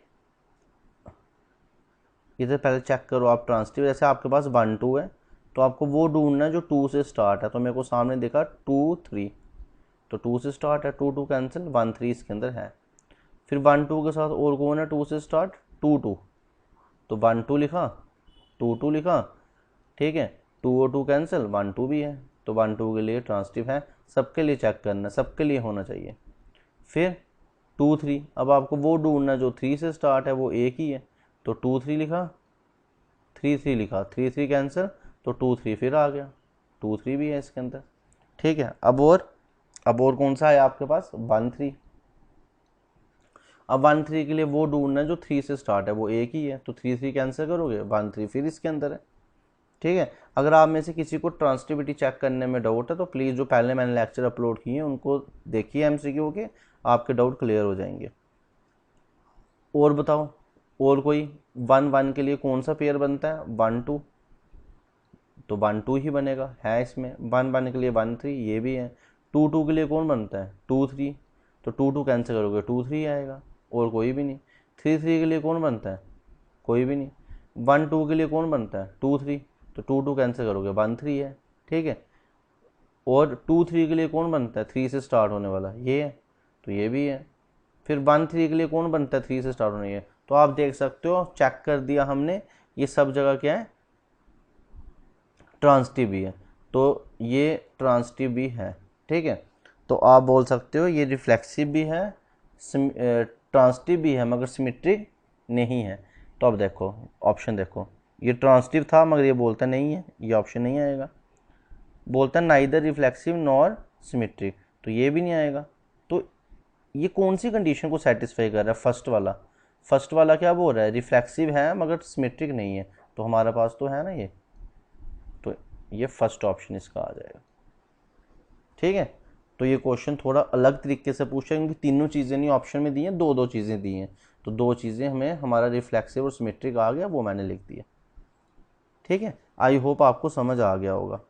इधर पहले चेक करो आप ट्रांसिटिव, जैसे आपके पास 1 2 है तो आपको वो ढूंढना है जो 2 से स्टार्ट है। तो मेरे को सामने देखा 2 3, तो 2 से स्टार्ट है, 2 2 कैंसिल, 1 3 इसके अंदर है। फिर 1 2 के साथ और कौन है 2 से स्टार्ट? 2 2, तो 1 2 लिखा, 2 2 लिखा। ठीक है? 2 और 2 कैंसिल, 1 2 भी है, तो 1 2 के लिए ट्रांसिटिव है। सबके लिए चेक करना, सबके लिए होना चाहिए। फिर 2 3, अब आपको वो ढूंढना जो 3 से स्टार्ट है, वो एक ही है, तो 2 3 लिखा, 3 3 लिखा, 3 3 कैंसिल, तो 2 3 फिर आ गया, 2 3 भी है इसके अंदर। ठीक है? अब और कौन सा है आपके पास? 1 3। अब 1 3 के लिए वो ढूंढना है जो 3 से स्टार्ट है, वो एक ही है, तो 3 3 कैंसिल करोगे, 1 3 फिर इसके अंदर है। ठीक है? अगर आप में से किसी को ट्रांसिटिविटी चेक करने में डाउट है तो प्लीज़ जो पहले मैंने लेक्चर अपलोड किए हैं उनको देखिए एमसीक्यू के, आपके डाउट क्लियर हो जाएंगे। और बताओ, और कोई 1 1 के लिए कौन सा पेयर बनता है? 1 2, तो 1 2 ही बनेगा, है इसमें। 1 1 के लिए 1 3, ये भी है। 2 2 के लिए कौन बनता है? 2 3, तो 2 2 कैंसिल करोगे, 2 3 आएगा, और कोई भी नहीं। 3 3 के लिए कौन बनता है? कोई भी नहीं। 1 2 के लिए कौन बनता है? 2 3, तो 2 2 कैंसिल करोगे, 1 3 है। ठीक है? और 2 3 के लिए कौन बनता है? 3 से स्टार्ट होने वाला ये है, तो ये भी है। फिर 1 3 के लिए कौन बनता है? 3 से स्टार्ट होने है। तो आप देख सकते हो, चेक कर दिया हमने, ये सब जगह क्या है? ट्रांसिटिव भी है, तो ये ट्रांसिटिव भी है। ठीक है? तो आप बोल सकते हो ये रिफ्लेक्सिव भी है, ट्रांसिटिव भी है, मगर सिमेट्रिक नहीं है। तो अब देखो ऑप्शन देखो, ये ट्रांसिटिव था मगर ये बोलता नहीं है, ये ऑप्शन नहीं आएगा। बोलता है नाइदर रिफ्लेक्सिव नॉर सिमेट्रिक, तो ये भी नहीं आएगा। तो ये कौन सी कंडीशन को सेटिस्फाई कर रहा है? फर्स्ट वाला। फर्स्ट वाला क्या बोल रहा है? रिफ्लेक्सिव है मगर सिमेट्रिक नहीं है, तो हमारे पास तो है ना ये, तो ये फर्स्ट ऑप्शन इसका आ जाएगा। ठीक है? तो ये क्वेश्चन थोड़ा अलग तरीके से पूछा क्योंकि तीनों चीज़ें नहीं ऑप्शन में दी हैं, दो दो चीज़ें दी हैं, तो दो चीज़ें हमें, हमारा रिफ्लेक्सिव और सिमेट्रिक आ गया, वो मैंने लिख दिया। ठीक है? आई होप आपको समझ आ गया होगा।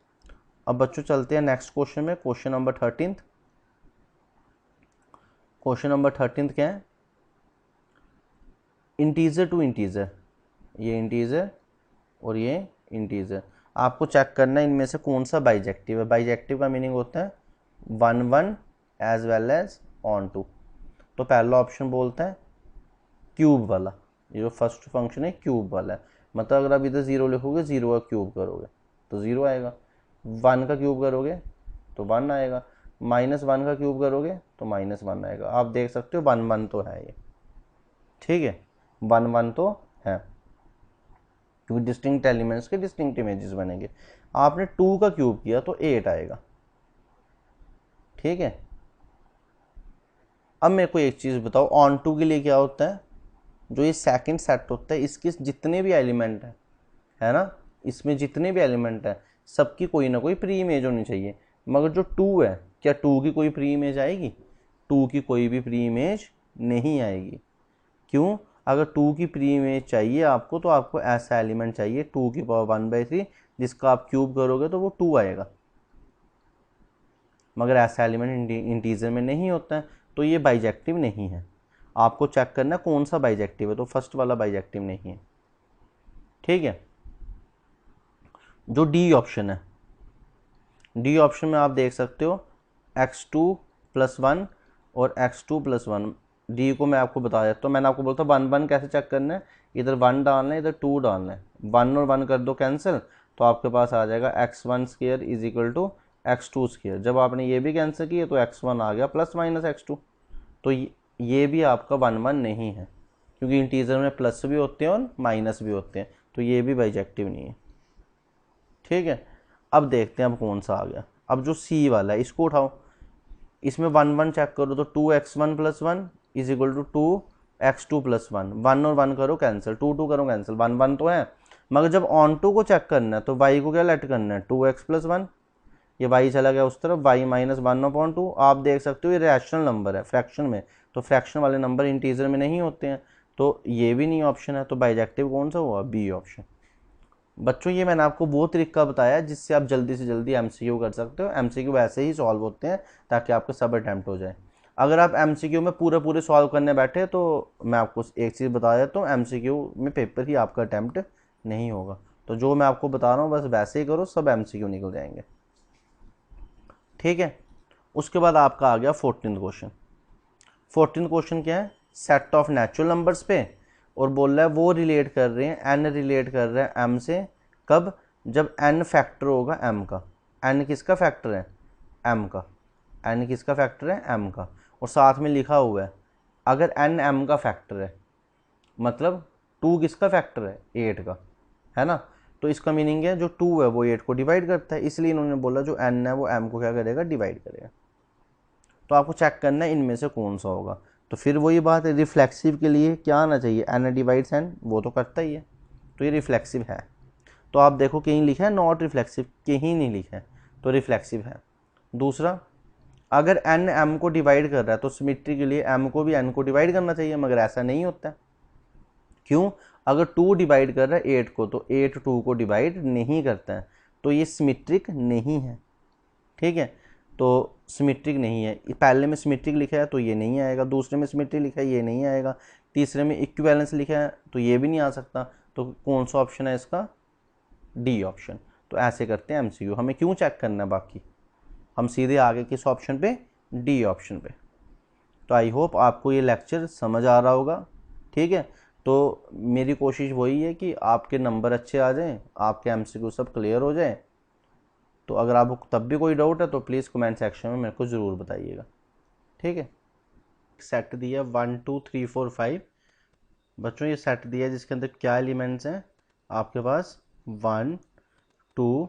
अब बच्चों चलते हैं नेक्स्ट क्वेश्चन में, क्वेश्चन नंबर 13। क्वेश्चन नंबर 13 क्या है? इंटीजर टू इंटीजर, ये इंटीजर और ये इंटीजर, आपको चेक करना है इनमें से कौन सा बाइजेक्टिव है। बाइजेक्टिव का मीनिंग होता है 1 1 as well as onto. तो पहला ऑप्शन बोलता है क्यूब वाला, ये जो फर्स्ट फंक्शन है क्यूब वाला है, मतलब अगर आप इधर 0 लिखोगे, 0 का क्यूब करोगे तो 0 आएगा, 1 का क्यूब करोगे तो 1 आएगा, -1 का क्यूब करोगे तो -1 आएगा। आप देख सकते हो 1 1 तो है ये। ठीक है? 1 1 तो है क्योंकि डिस्टिंक्ट एलिमेंट्स के डिस्टिंक्ट इमेजेस बनेंगे। आपने 2 का क्यूब किया तो 8 आएगा। ठीक है। अब मेरे को एक चीज़ बताओ, ऑन टू के लिए क्या होता है, जो ये सेकंड सेट होता है इसके जितने भी एलिमेंट हैं, है ना, इसमें जितने भी एलिमेंट हैं सबकी कोई ना कोई प्री इमेज होनी चाहिए। मगर जो टू है, क्या टू की कोई प्री इमेज आएगी? टू की कोई भी प्री इमेज नहीं आएगी। क्यों? अगर टू की प्री इमेज चाहिए आपको तो आपको ऐसा एलिमेंट चाहिए 2⁻⁴ जिसका आप क्यूब करोगे तो वो 2 आएगा। मगर ऐसा एलिमेंट इंटीजर में नहीं होता है, तो ये बाइजेक्टिव नहीं है। आपको चेक करना कौन सा बाइजेक्टिव है, तो फर्स्ट वाला बाइजेक्टिव नहीं है। ठीक है। जो डी ऑप्शन है, डी ऑप्शन में आप देख सकते हो x2 + 1 और x2 + 1। डी को मैं आपको बता देता हूँ, मैंने आपको बोला था 1 1 कैसे चेक करना है, इधर 1 डालना है, इधर 2 डालना है। 1 और 1 कर दो कैंसिल, तो आपके पास आ जाएगा x1² = x2²। जब आपने ये भी कैंसिल किया तो x1 आ गया ± x2। तो ये भी आपका 1 1 नहीं है, क्योंकि इंटीजर में प्लस भी होते हैं और माइनस भी होते हैं, तो ये भी बाइजेक्टिव नहीं है। ठीक है। अब देखते हैं अब कौन सा आ गया। अब जो सी वाला है इसको उठाओ, इसमें 1 1 चेक करो तो 2x1 + 1 = 2x2 + 1। 1 और 1 करो कैंसिल, 2 2 करो कैंसिल, 1 1 तो है। मगर जब ऑन टू को चेक करना है तो y को क्या लेट करना है, 2x + 1। ये y चला गया उस तरफ, y - 1/2। आप देख सकते हो ये रैशनल नंबर है फ्रैक्शन में, तो फ्रैक्शन वाले नंबर इंटीजर में नहीं होते हैं, तो ये भी नहीं ऑप्शन है। तो बाइजेक्टिव कौन सा हुआ, बी ऑप्शन। बच्चों ये मैंने आपको वो तरीका बताया जिससे आप जल्दी से जल्दी एमसीक्यू कर सकते हो। एमसीक्यू ऐसे ही सॉल्व होते हैं ताकि आपके सब अटैम्प्ट हो जाए। अगर आप एमसीक्यू में पूरे सॉल्व करने बैठे तो मैं आपको एक चीज़ बता देता हूँ, एमसीक्यू में पेपर ही आपका अटैम्प्ट नहीं होगा। तो जो मैं आपको बता रहा हूँ बस वैसे ही करो, सब एमसीक्यू निकल जाएंगे। ठीक है। उसके बाद आपका आ गया 14th क्वेश्चन। 14th क्वेश्चन क्या है, सेट ऑफ नेचुरल नंबर्स पे, और बोल रहा है वो रिलेट कर रहे हैं, एन रिलेट कर रहा है एम से। कब? जब एन फैक्टर होगा एम का। एन किसका फैक्टर है, एम का। एन किसका फैक्टर है, एम का। और साथ में लिखा हुआ है अगर एन एम का फैक्टर है, मतलब 2 किसका फैक्टर है, 8 का, है ना। तो इसका मीनिंग है जो 2 है वो 8 को डिवाइड करता है, इसलिए इन्होंने बोला जो एन है वो एम को क्या करेगा, डिवाइड करेगा। तो आपको चेक करना है इनमें से कौन सा होगा। तो फिर वही बात है, रिफ्लेक्सिव के लिए क्या आना चाहिए, एन डिवाइड्स एन, वो तो करता ही है, तो ये रिफ्लेक्सिव है। तो आप देखो कहीं लिखा है नॉट रिफ्लेक्सिव, कहीं नहीं लिखा है, तो रिफ्लेक्सिव है। दूसरा, अगर एन एम को डिवाइड कर रहा है तो सिमेट्री के लिए एम को भी एन को डिवाइड करना चाहिए, मगर ऐसा नहीं होता है। क्यों? अगर 2 डिवाइड कर रहा है 8 को तो 8 2 को डिवाइड नहीं करता है, तो ये सिमेट्रिक नहीं है। ठीक है। तो सिमेट्रिक नहीं है, पहले में सिमेट्रिक लिखा है तो ये नहीं आएगा, दूसरे में सिमेट्रिक लिखा है ये नहीं आएगा, तीसरे में इक्विवेलेंस लिखा है तो ये भी नहीं आ सकता। तो कौन सा ऑप्शन है इसका, डी ऑप्शन। तो ऐसे करते हैं एमसीक्यू, हमें क्यों चेक करना है बाकी, हम सीधे आगे किस ऑप्शन पे, डी ऑप्शन पे। तो आई होप आपको ये लेक्चर समझ आ रहा होगा। ठीक है। तो मेरी कोशिश वही है कि आपके नंबर अच्छे आ जाएं, आपके एमसीक्यू सब क्लियर हो जाए। तो अगर आपको तब भी कोई डाउट है तो प्लीज़ कमेंट सेक्शन में मेरे को ज़रूर बताइएगा। ठीक है। सेट दिया 1 2 3 4 5। बच्चों ये सेट दिया है जिसके अंदर क्या एलिमेंट्स हैं आपके पास, 1 2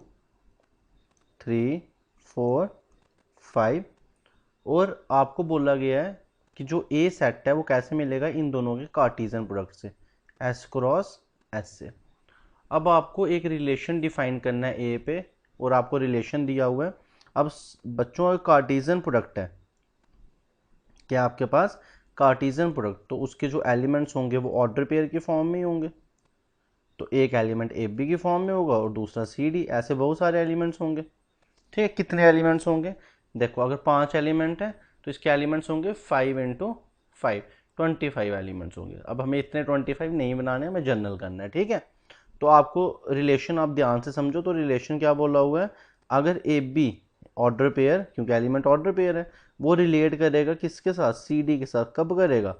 3 4 5। और आपको बोला गया है कि जो ए सेट है वो कैसे मिलेगा, इन दोनों के कार्टीजन प्रोडक्ट से, एस क्रॉस एस से। अब आपको एक रिलेशन डिफाइन करना है ए पे, और आपको रिलेशन दिया हुआ है। अब बच्चों का कार्टीजन प्रोडक्ट है, क्या आपके पास कार्टीजन प्रोडक्ट, तो उसके जो एलिमेंट्स होंगे वो ऑर्डर पेयर की फॉर्म में ही होंगे। तो एक एलिमेंट ए बी की फॉर्म में होगा और दूसरा सी डी, ऐसे बहुत सारे एलिमेंट्स होंगे। ठीक है। कितने एलिमेंट्स होंगे, देखो अगर 5 एलिमेंट है तो इसके एलिमेंट्स होंगे 5 × 5, 25 एलिमेंट्स होंगे। अब हमें इतने 25 नहीं बनाने, हमें जनरल करना है। ठीक है। तो आपको रिलेशन आप ध्यान से समझो, तो रिलेशन क्या बोला हुआ है, अगर ए बी ऑर्डर पेयर, क्योंकि एलिमेंट ऑर्डर पेयर है, वो रिलेट करेगा किसके साथ, सी डी के साथ। कब करेगा,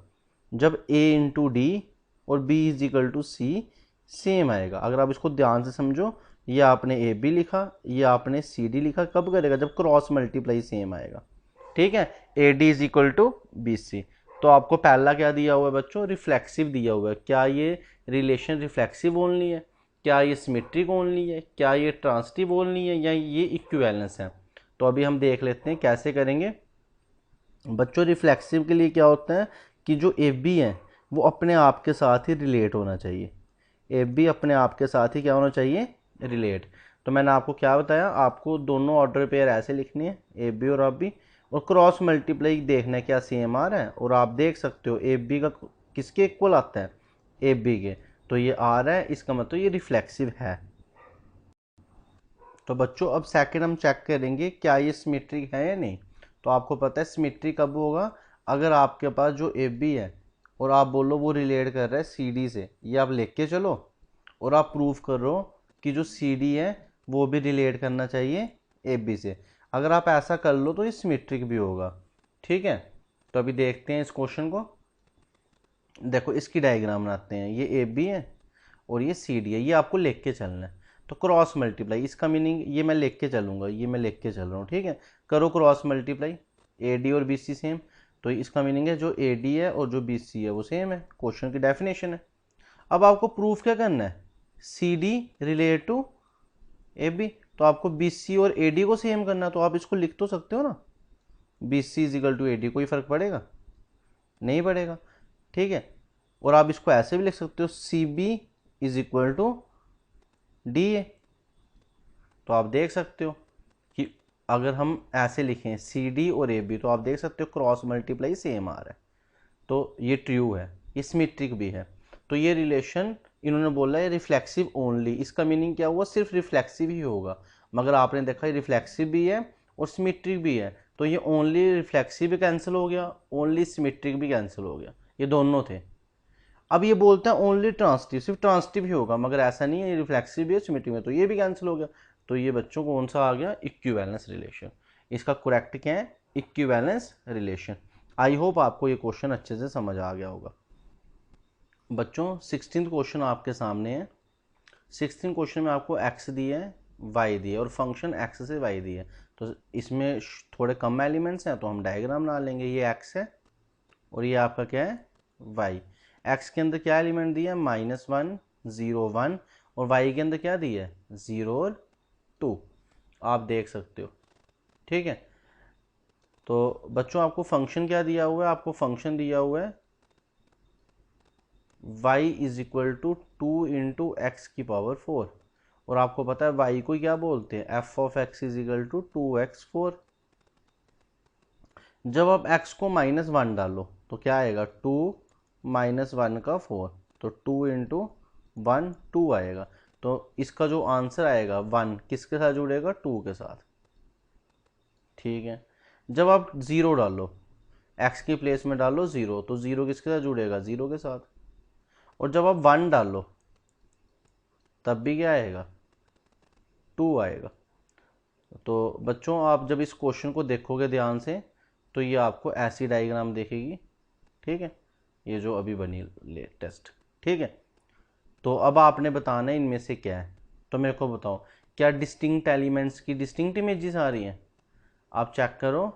जब ए × डी और बी = सी सेम आएगा। अगर आप इसको ध्यान से समझो, ये आपने ए बी लिखा, ये आपने सी डी लिखा, कब करेगा, जब क्रॉस मल्टीप्लाई सेम आएगा। ठीक है। A D = B C. तो आपको पहला क्या दिया हुआ है बच्चों, रिफ्लेक्सिव दिया हुआ है। क्या ये रिलेशन रिफ्लेक्सिव ओनली है, क्या ये सिमेट्रिक ओनली है, क्या ये ट्रांसिटिव ओनली है, या ये इक्विवेलेंस है। तो अभी हम देख लेते हैं कैसे करेंगे। बच्चों रिफ्लेक्सिव के लिए क्या होता है कि जो एफ बी है वो अपने आप के साथ ही रिलेट होना चाहिए। एफ बी अपने आप के साथ ही क्या होना चाहिए, रिलेट। तो मैंने आपको क्या बताया, आपको दोनों ऑर्डर पेयर ऐसे लिखनी है, एफ बी और एफ बी, और क्रॉस मल्टीप्लाई देखना है क्या सेम आ रहा है। और आप देख सकते हो एफ बी का किसके इक्वल आता है, एफ बी के, तो ये आ रहा है, इसका मतलब ये रिफ्लेक्सिव है। तो बच्चों अब सेकंड हम चेक करेंगे क्या ये सिमेट्रिक है या नहीं। तो आपको पता है सिमेट्रिक कब होगा, अगर आपके पास जो एफ बी है और आप बोलो वो रिलेट कर रहा है सी डी से, ये आप लिख के चलो, और आप प्रूव करो कि जो सी डी है वो भी रिलेट करना चाहिए एफ बी से। अगर आप ऐसा कर लो तो ये सिमेट्रिक भी होगा। ठीक है, तो अभी देखते हैं इस क्वेश्चन को। देखो इसकी डायग्राम बनाते हैं, ये ए बी है और ये सी डी है, ये आपको लिख के चलना है। तो क्रॉस मल्टीप्लाई, इसका मीनिंग ये मैं लिख के चलूँगा, ये मैं लिख के चल रहा हूँ, ठीक है। करो क्रॉस मल्टीप्लाई, ए डी और बी सी सेम, तो इसका मीनिंग है जो ए डी है और जो बी सी है वो सेम है, क्वेश्चन की डेफिनेशन है। अब आपको प्रूफ क्या करना है, C D relate to A B, तो आपको बी सी और ए डी को सेम करना है, तो आप इसको लिख तो सकते हो ना, B C is equal to A D, कोई फर्क पड़ेगा नहीं पड़ेगा, ठीक है। और आप इसको ऐसे भी लिख सकते हो, C B is equal to D A. तो आप देख सकते हो कि अगर हम ऐसे लिखें सी डी और ए बी, तो आप देख सकते हो क्रॉस मल्टीप्लाई सेम आ रहा है, तो ये ट्रू है, ये सिमेट्रिक भी है। तो ये रिलेशन इन्होंने बोला है रिफ्लेक्सिव ओनली, इसका मीनिंग क्या हुआ, सिर्फ रिफ्लेक्सिव ही होगा। मगर आपने देखा रिफ्लेक्सिव भी है और सिमेट्रिक भी है, तो ये ओनली रिफ्लेक्सिव भी कैंसिल हो गया, ओनली सिमेट्रिक भी कैंसिल हो गया, ये दोनों थे। अब ये बोलते हैं ओनली ट्रांसटिव, सिर्फ ट्रांसटिव ही होगा, मगर ऐसा नहीं है, रिफ्लेक्सिव भी है सिमेट्रिक में, तो ये भी कैंसिल हो गया। तो ये बच्चों कौन सा आ गया, इक्विवेलेंस रिलेशन। इसका करेक्ट क्या है, इक्विवेलेंस रिलेशन। आई होप आपको ये क्वेश्चन अच्छे से समझ आ गया होगा। बच्चों 16th क्वेश्चन आपके सामने है। 16th क्वेश्चन में आपको एक्स दिया है, वाई दिया है, और फंक्शन एक्स से वाई दिया है। तो इसमें थोड़े कम एलिमेंट्स हैं, तो हम डायग्राम बना लेंगे। ये एक्स है और ये आपका क्या है, वाई। एक्स के अंदर क्या एलिमेंट दिया है, -1 0 1, और वाई के अंदर क्या दिया है, 0 और 2, आप देख सकते हो, ठीक है। तो बच्चों आपको फंक्शन क्या दिया हुआ है, आपको फंक्शन दिया हुआ है y is equal to 2 into x की पावर 4, और आपको पता है y को क्या बोलते हैं, f of x is equal to 2x4। जब आप x को -1 डालो तो क्या आएगा, 2 -1 का 4, तो 2 इंटू 1 2 आएगा। तो इसका जो आंसर आएगा 1 किसके साथ जुड़ेगा, 2 के साथ, ठीक है। जब आप 0 डालो, x की प्लेस में डालो 0, तो 0 किसके साथ जुड़ेगा, 0 के साथ। और जब आप 1 डालो तब भी क्या आएगा, 2 आएगा। तो बच्चों आप जब इस क्वेश्चन को देखोगे ध्यान से, तो ये आपको ऐसी डायग्राम देखेगी, ठीक है, ये जो अभी बनी लेटेस्ट, ठीक है। तो अब आपने बताना है इनमें से क्या है। तो मेरे को बताओ, क्या डिस्टिंक्ट एलिमेंट्स की डिस्टिंक्ट इमेजेस आ रही हैं। आप चेक करो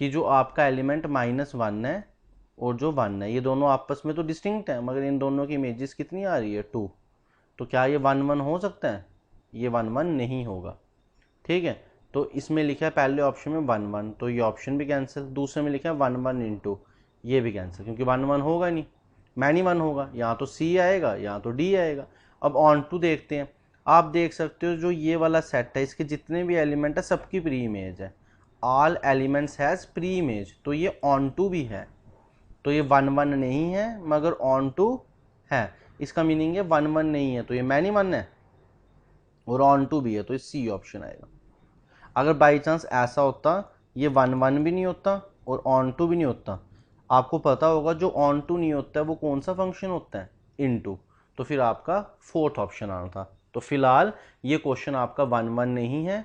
कि जो आपका एलिमेंट -1 है और जो 1 है, ये दोनों आपस में तो डिस्टिंक्ट है, मगर इन दोनों की इमेजेस कितनी आ रही है, 2। तो क्या ये 1 1 हो सकता है, ये 1 1 नहीं होगा, ठीक है। तो इसमें लिखा है पहले ऑप्शन में 1 1, तो ये ऑप्शन भी कैंसिल। दूसरे में लिखा है 1 1 इंटू, ये भी कैंसिल, क्योंकि 1 1 होगा नहीं, मैनी 1 होगा, यहाँ तो सी आएगा यहाँ तो डी आएगा। अब ऑन टू देखते हैं, आप देख सकते हो जो ये वाला सेट है, इसके जितने भी एलिमेंट है सबकी प्री इमेज है, all elements has pre image, तो ये ऑन टू भी है। तो ये 1 1 नहीं है मगर ऑन टू है, इसका मीनिंग है 1 1 नहीं है तो ये मैनी 1 है, और ऑन टू भी है, तो ये सी ऑप्शन आएगा। अगर बाई चांस ऐसा होता, ये 1 1 भी नहीं होता और ऑन टू भी नहीं होता, आपको पता होगा जो ऑन टू नहीं होता है वो कौन सा फंक्शन होता है, इनटू, तो फिर आपका फोर्थ ऑप्शन आना था। तो फिलहाल ये क्वेश्चन आपका 1 1 नहीं है,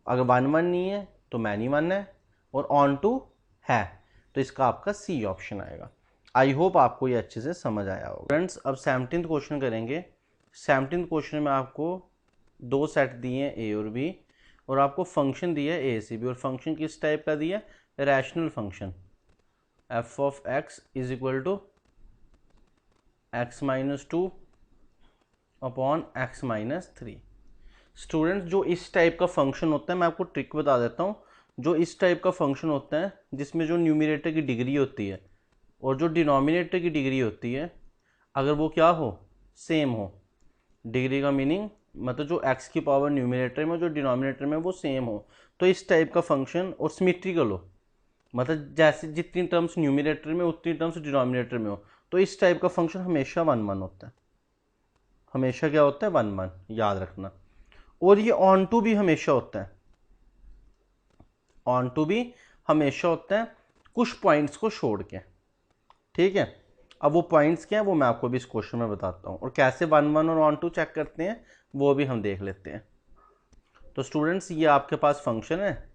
अगर 1 1 नहीं है तो मैनी 1 है, और ऑन टू है, तो इसका आपका सी ऑप्शन आएगा। आई होप आपको ये अच्छे से समझ आया होगा। फ्रेंड्स अब 17th क्वेश्चन करेंगे। 17th क्वेश्चन में आपको 2 सेट दिए हैं ए और बी, और आपको फंक्शन दिया है ए सी बी, और फंक्शन किस टाइप का दिया है, rational function, f of x is equal to x-2 upon x-3। Students जो इस टाइप का फंक्शन होता है, मैं आपको ट्रिक बता देता हूँ, जो इस टाइप का फंक्शन होता है जिसमें जो न्यूमरेटर की डिग्री होती है और जो डिनोमिनेटर की डिग्री होती है, अगर वो क्या हो, सेम हो। डिग्री का मीनिंग मतलब जो x की पावर न्यूमरेटर में जो डिनोमिनेटर में वो सेम हो, तो इस टाइप का फंक्शन और सिमेट्रिकल हो, मतलब जैसे जितनी टर्म्स न्यूमरेटर में उतनी टर्म्स डिनोमिनेटर में हो, तो इस टाइप का फंक्शन हमेशा वन वन होता है। हमेशा क्या होता है, वन वन, याद रखना। और ये ऑन टू भी हमेशा होता है, ऑन टू भी हमेशा होता है कुछ पॉइंट्स को छोड़ के। ठीक है, अब वो पॉइंट्स क्या है वो मैं आपको भी इस क्वेश्चन में बताता हूँ, और कैसे वन वन और ऑन टू चेक करते हैं वो भी हम देख लेते हैं। तो स्टूडेंट्स ये आपके पास फंक्शन है,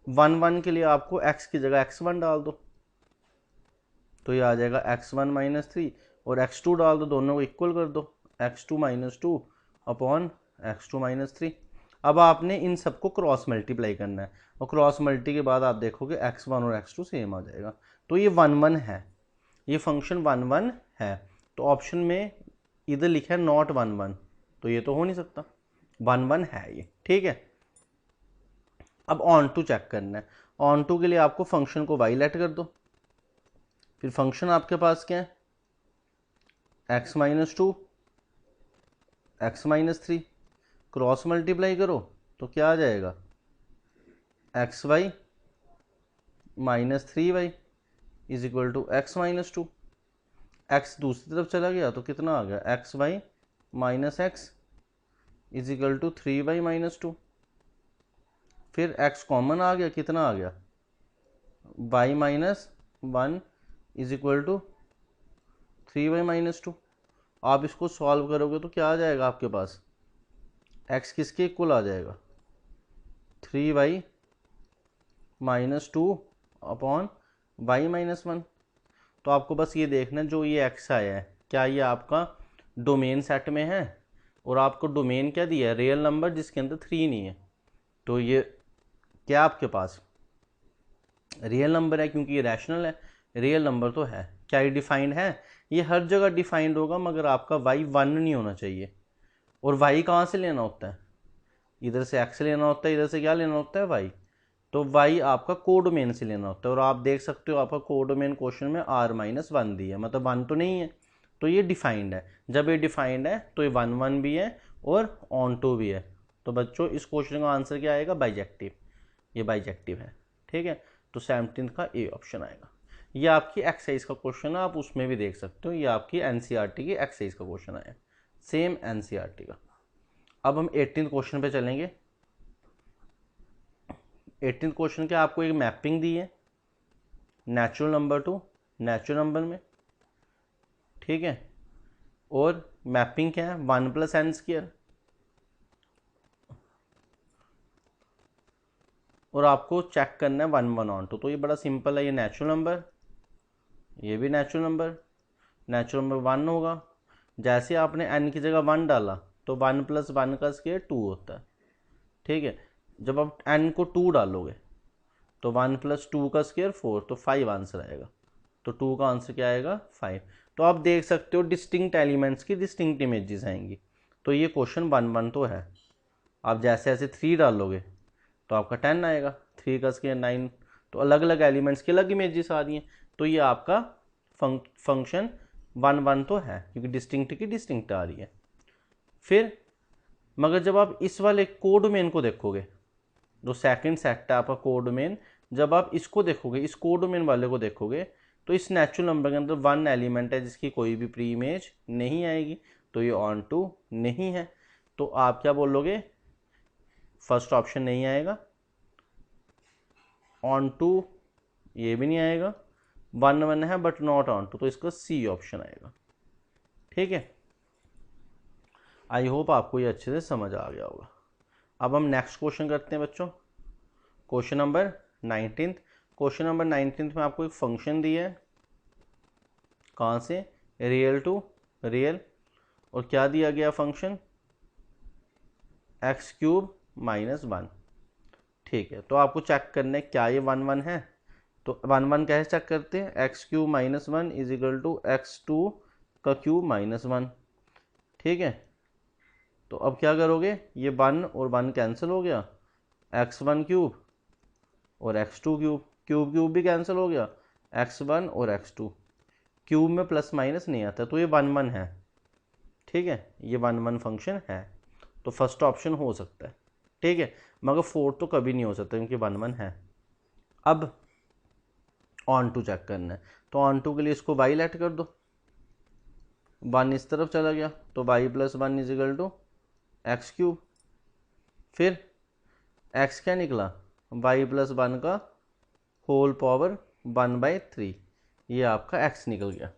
वन वन के लिए आपको x की जगह x1 डाल दो, तो ये आ जाएगा x1 माइनस थ्री, और x2 डाल दो, दोनों को इक्वल कर दो, x2 minus two upon x2 minus three. अब आपने इन सबको क्रॉस मल्टीप्लाई करना है, और क्रॉस मल्टी के बाद आप देखोगे x1 और x2 सेम आ जाएगा। तो ये वन वन है, ये फंक्शन वन वन है। तो ऑप्शन में इधर लिखा है नॉट वन वन, तो ये तो हो नहीं सकता, वन वन है ये। ठीक है, अब ऑन टू चेक करना है। ऑन टू के लिए आपको फंक्शन को वाई लेट कर दो, फिर फंक्शन आपके पास क्या है, x minus two x minus three, cross multiply करो तो क्या आ जाएगा, x y minus three y is equal to x minus two. X दूसरी तरफ चला गया तो कितना आ गया, x y minus x is equal to three y minus two. फिर x कॉमन आ गया, कितना आ गया, y minus one is equal to three y minus two. आप इसको सॉल्व करोगे तो क्या आ जाएगा आपके पास, x किसके इक्वल आ जाएगा, three y minus two upon y minus one. तो आपको बस ये देखना है जो ये x आया है क्या ये आपका डोमेन सेट में है, और आपको डोमेन क्या दिया है, रियल नंबर जिसके अंदर थ्री नहीं है। तो ये क्या आपके पास रियल नंबर है, क्योंकि ये रैशनल है, रियल नंबर तो है। क्या ये डिफाइंड है, ये हर जगह डिफाइंड होगा, मगर आपका y वन नहीं होना चाहिए। और y कहाँ से लेना होता है, इधर से x लेना होता है, इधर से क्या लेना होता है, y। तो y आपका कोडोमेन से लेना होता है, और आप देख सकते हो आपका कोडोमेन क्वेश्चन में r माइनस वन दिया है, मतलब वन तो नहीं है, तो ये डिफाइंड है। जब ये डिफाइंड है तो ये वन वन भी है और ऑन टू भी है। तो बच्चों इस क्वेश्चन का आंसर क्या आएगा, बाइजेक्टिव, ये बाइजेक्टिव है। ठीक है, तो 17 का ए ऑप्शन आएगा। ये आपकी एक्सरसाइज का क्वेश्चन है, आप उसमें भी देख सकते हो, ये आपकी एनसीईआरटी की एक्सरसाइज का क्वेश्चन आया, सेम एनसीईआरटी का। अब हम 18 क्वेश्चन पे चलेंगे। 18 क्वेश्चन के आपको एक मैपिंग दी है natural number two natural number में। ठीक है, और मैपिंग क्या है, वन प्लस एन स्क्वायर, और आपको चेक करना है वन वन ऑन टू। तो ये बड़ा सिंपल है, ये नेचुरल नंबर, ये भी natural number, natural number one होगा। जैसे आपने n की जगह वन डाला तो वन प्लस वन का स्क्वायर टू होता है। ठीक है, जब आप n को टू डालोगे तो वन प्लस टू का स्क्वायर फोर, तो फाइव आंसर आएगा। तो टू का आंसर क्या आएगा, फाइव। तो आप देख सकते हो डिस्टिंक्ट एलिमेंट्स की डिस्टिंक्ट इमेजेस आएंगी। तो ये क्वेश्चन वन वन तो है। आप जैसे जैसे थ्री डालोगे तो आपका 10 आएगा, थ्री का स्क्वायर 9, तो अलग अलग एलिमेंट्स की अलग इमेजेस आ रही हैं। तो ये आपका फंक्शन वन वन तो है, क्योंकि डिस्टिंक्ट की डिस्टिंक्ट आ रही है। फिर मगर जब आप इस वाले कोडोमेन को देखोगे, जो सेकंड सेट है आपका कोडोमेन, जब आप इसको देखोगे, इस कोडोमेन वाले को देखोगे, तो इस नेचुरल नंबर के अंदर वन एलिमेंट है जिसकी कोई भी प्री इमेज नहीं आएगी, तो ये ऑन टू नहीं है। तो आप क्या बोलोगे, फर्स्ट ऑप्शन नहीं आएगा, ऑन टू ये भी नहीं आएगा, वन वन है बट नॉट ऑन टू, तो इसका सी ऑप्शन आएगा। ठीक है, आई होप आपको ये अच्छे से समझ आ गया होगा। अब हम नेक्स्ट क्वेश्चन करते हैं बच्चों, क्वेश्चन नंबर 19। क्वेश्चन नंबर 19 में आपको एक फंक्शन दिया है, कहाँ से, रियल टू रियल, और क्या दिया गया function, x cube minus one. ठीक है, तो आपको चेक करना है क्या ये वन वन है। तो वन वन कैसे चेक करते हैं, x cube minus one is equal to x two का क्यूब माइनस वन। ठीक है, तो अब क्या करोगे, ये वन और वन कैंसिल हो गया, एक्स वन क्यूब और x2 क्यूब, क्यूब क्यूब भी कैंसिल हो गया, x1 और x2, क्यूब में प्लस माइनस नहीं आता, तो ये 1 1 है। ठीक है, ये 1 1 फंक्शन है, तो फर्स्ट ऑप्शन हो सकता है। ठीक है, मगर 4 तो कभी नहीं हो सकता क्योंकि 1 1 है। अब ऑन टू चेक करना है, तो ऑन टू के लिए इसको y लेट कर दो, 1 इस तरफ चला गया तो y plus 1 is equal to x cube, फिर x क्या निकला, y प्लस 1 का होल पावर 1/3, ये आपका x निकल गया।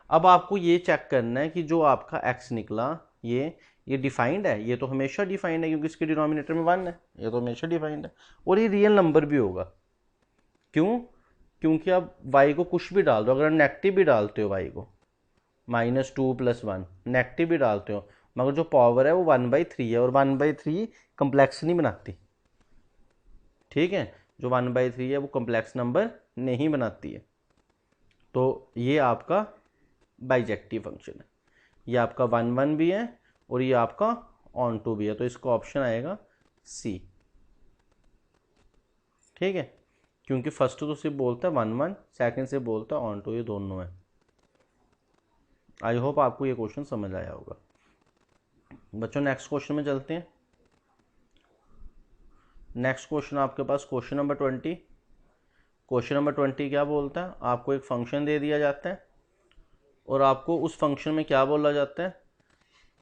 अब आपको ये चेक करना है कि जो आपका x निकला ये डिफाइंड है, ये तो हमेशा डिफाइंड है क्योंकि इसके डिनोमिनेटर में 1 है, ये तो हमेशा डिफाइंड है, और ये रियल नंबर भी होगा। क्यों? क्योंकि आप y को कुछ भी डाल दो, अगर नेगेटिव भी डालते हो y को, -2 + 1 नेगेटिव भी डालते हो, मगर जो पावर है वो 1/3 है, और 1/3 कम्प्लेक्स नहीं बनाती। ठीक है, जो 1/3 है वो कम्प्लेक्स नंबर नहीं बनाती है। तो ये आपका बाइजेक्टिव फंक्शन है, ये आपका 1 1 भी है और ये आपका ऑन टू भी है, तो इसका ऑप्शन आएगा सी। ठीक है, क्योंकि फर्स्ट तो सिर्फ बोलता है 1 1, सेकंड से बोलता है ऑन टू, ये दोनों है। आई होप आपको ये क्वेश्चन समझ आया होगा। बच्चों नेक्स्ट क्वेश्चन में चलते हैं। नेक्स्ट क्वेश्चन आपके पास क्वेश्चन नंबर 20। क्वेश्चन नंबर 20 क्या बोलता है, आपको एक फंक्शन दे दिया जाता है और आपको उस फंक्शन में क्या बोला जाता है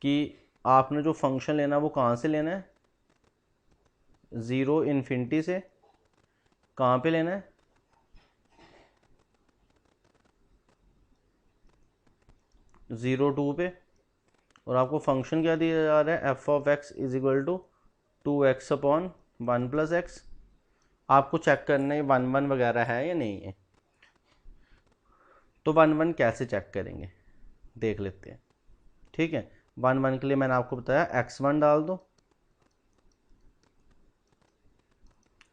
कि आपने जो फंक्शन लेना है वो कहाँ से लेना है, 0 इन्फिनिटी से कहाँ पे लेना है, 0 2 पे, और आपको फंक्शन क्या दिया जा रहा है, f(x) is equal to 2x/1 + x। आपको चेक करना है 1 1 वगैरह है या नहीं है। तो 1 1 कैसे चेक करेंगे देख लेते हैं। ठीक है, 1 1 के लिए मैंने आपको बताया x1 डाल दो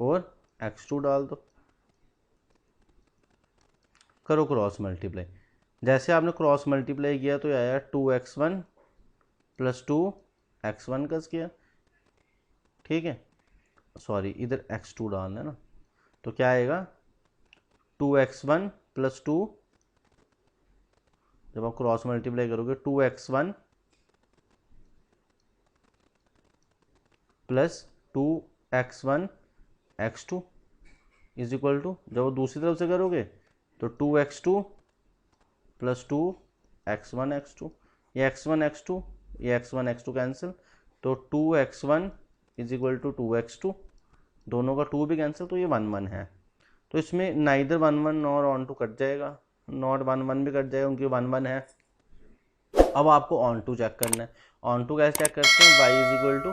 और x2 डाल दो, करो क्रॉस मल्टीप्लाई। जैसे आपने क्रॉस मल्टीप्लाई किया तो आया 2x1 + 2x1 कस किया। ठीक है, सॉरी इधर x2 डालना है ना, तो क्या आएगा 2x1 + 2, जब आप क्रॉस मल्टीप्लाई करोगे 2x1 + 2x1 x2 is equal to, जब वो दूसरी तरफ से करोगे तो 2x2 + 2x1 x2, ये x1 x2 ये x1 x2 कैंसिल, तो 2x1 is equal to 2x2, दोनों का 2 भी कैंसिल, तो ये 1 1 है। तो इसमें neither 1 1 nor onto cut जाएगा, नॉट 1 1 भी कट जाएगा क्योंकि 1 1 है। अब आपको ऑन टू चेक करना है। ऑन टू कैसे चेक करते हैं, y is equal to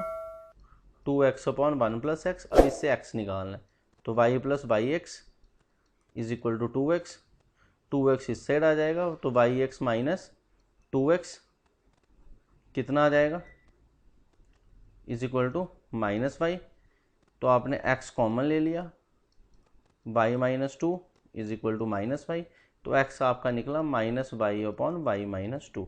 2x/1 + x। अब इससे x निकालना है, तो y + yx is equal to 2x, 2x इस साइड आ जाएगा, तो yx - 2x कितना आ जाएगा, इज इक्वल टू -y। तो आपने x कॉमन ले लिया, y - 2 is equal to -y, तो x आपका निकला -y/y - 2।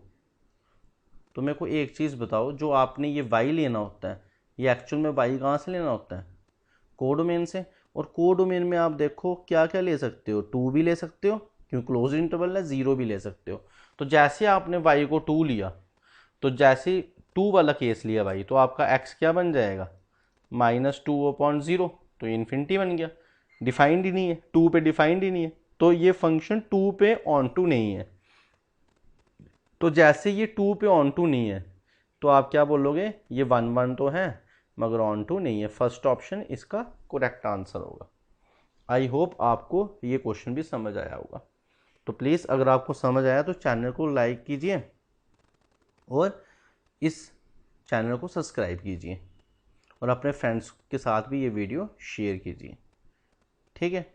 तो मेरे को एक चीज़ बताओ, जो आपने ये y लेना होता है, ये एक्चुअल में y कहाँ से लेना होता है, कोडोमेन से। और कोडोमेन में आप देखो क्या क्या ले सकते हो, 2 भी ले सकते हो क्योंकि क्लोज इंटरवल है, 0 भी ले सकते हो। तो जैसे आपने y को 2 लिया, तो जैसे 2 वाला केस लिया भाई, तो आपका x क्या बन जाएगा, -2/0, तो इन्फिनिटी बन गया, डिफाइंड ही नहीं है, 2 पे डिफाइंड ही नहीं है, तो ये फंक्शन 2 पे ऑन टू नहीं है। तो जैसे ये 2 पे ऑन टू नहीं है, तो आप क्या बोलोगे, ये 1 1 तो है मगर ऑन टू नहीं है। फर्स्ट ऑप्शन इसका करेक्ट आंसर होगा। आई होप आपको ये क्वेश्चन भी समझ आया होगा। तो प्लीज़ अगर आपको समझ आया तो चैनल को लाइक कीजिए और इस चैनल को सब्सक्राइब कीजिए और अपने फ्रेंड्स के साथ भी ये वीडियो शेयर कीजिए। ठीक है।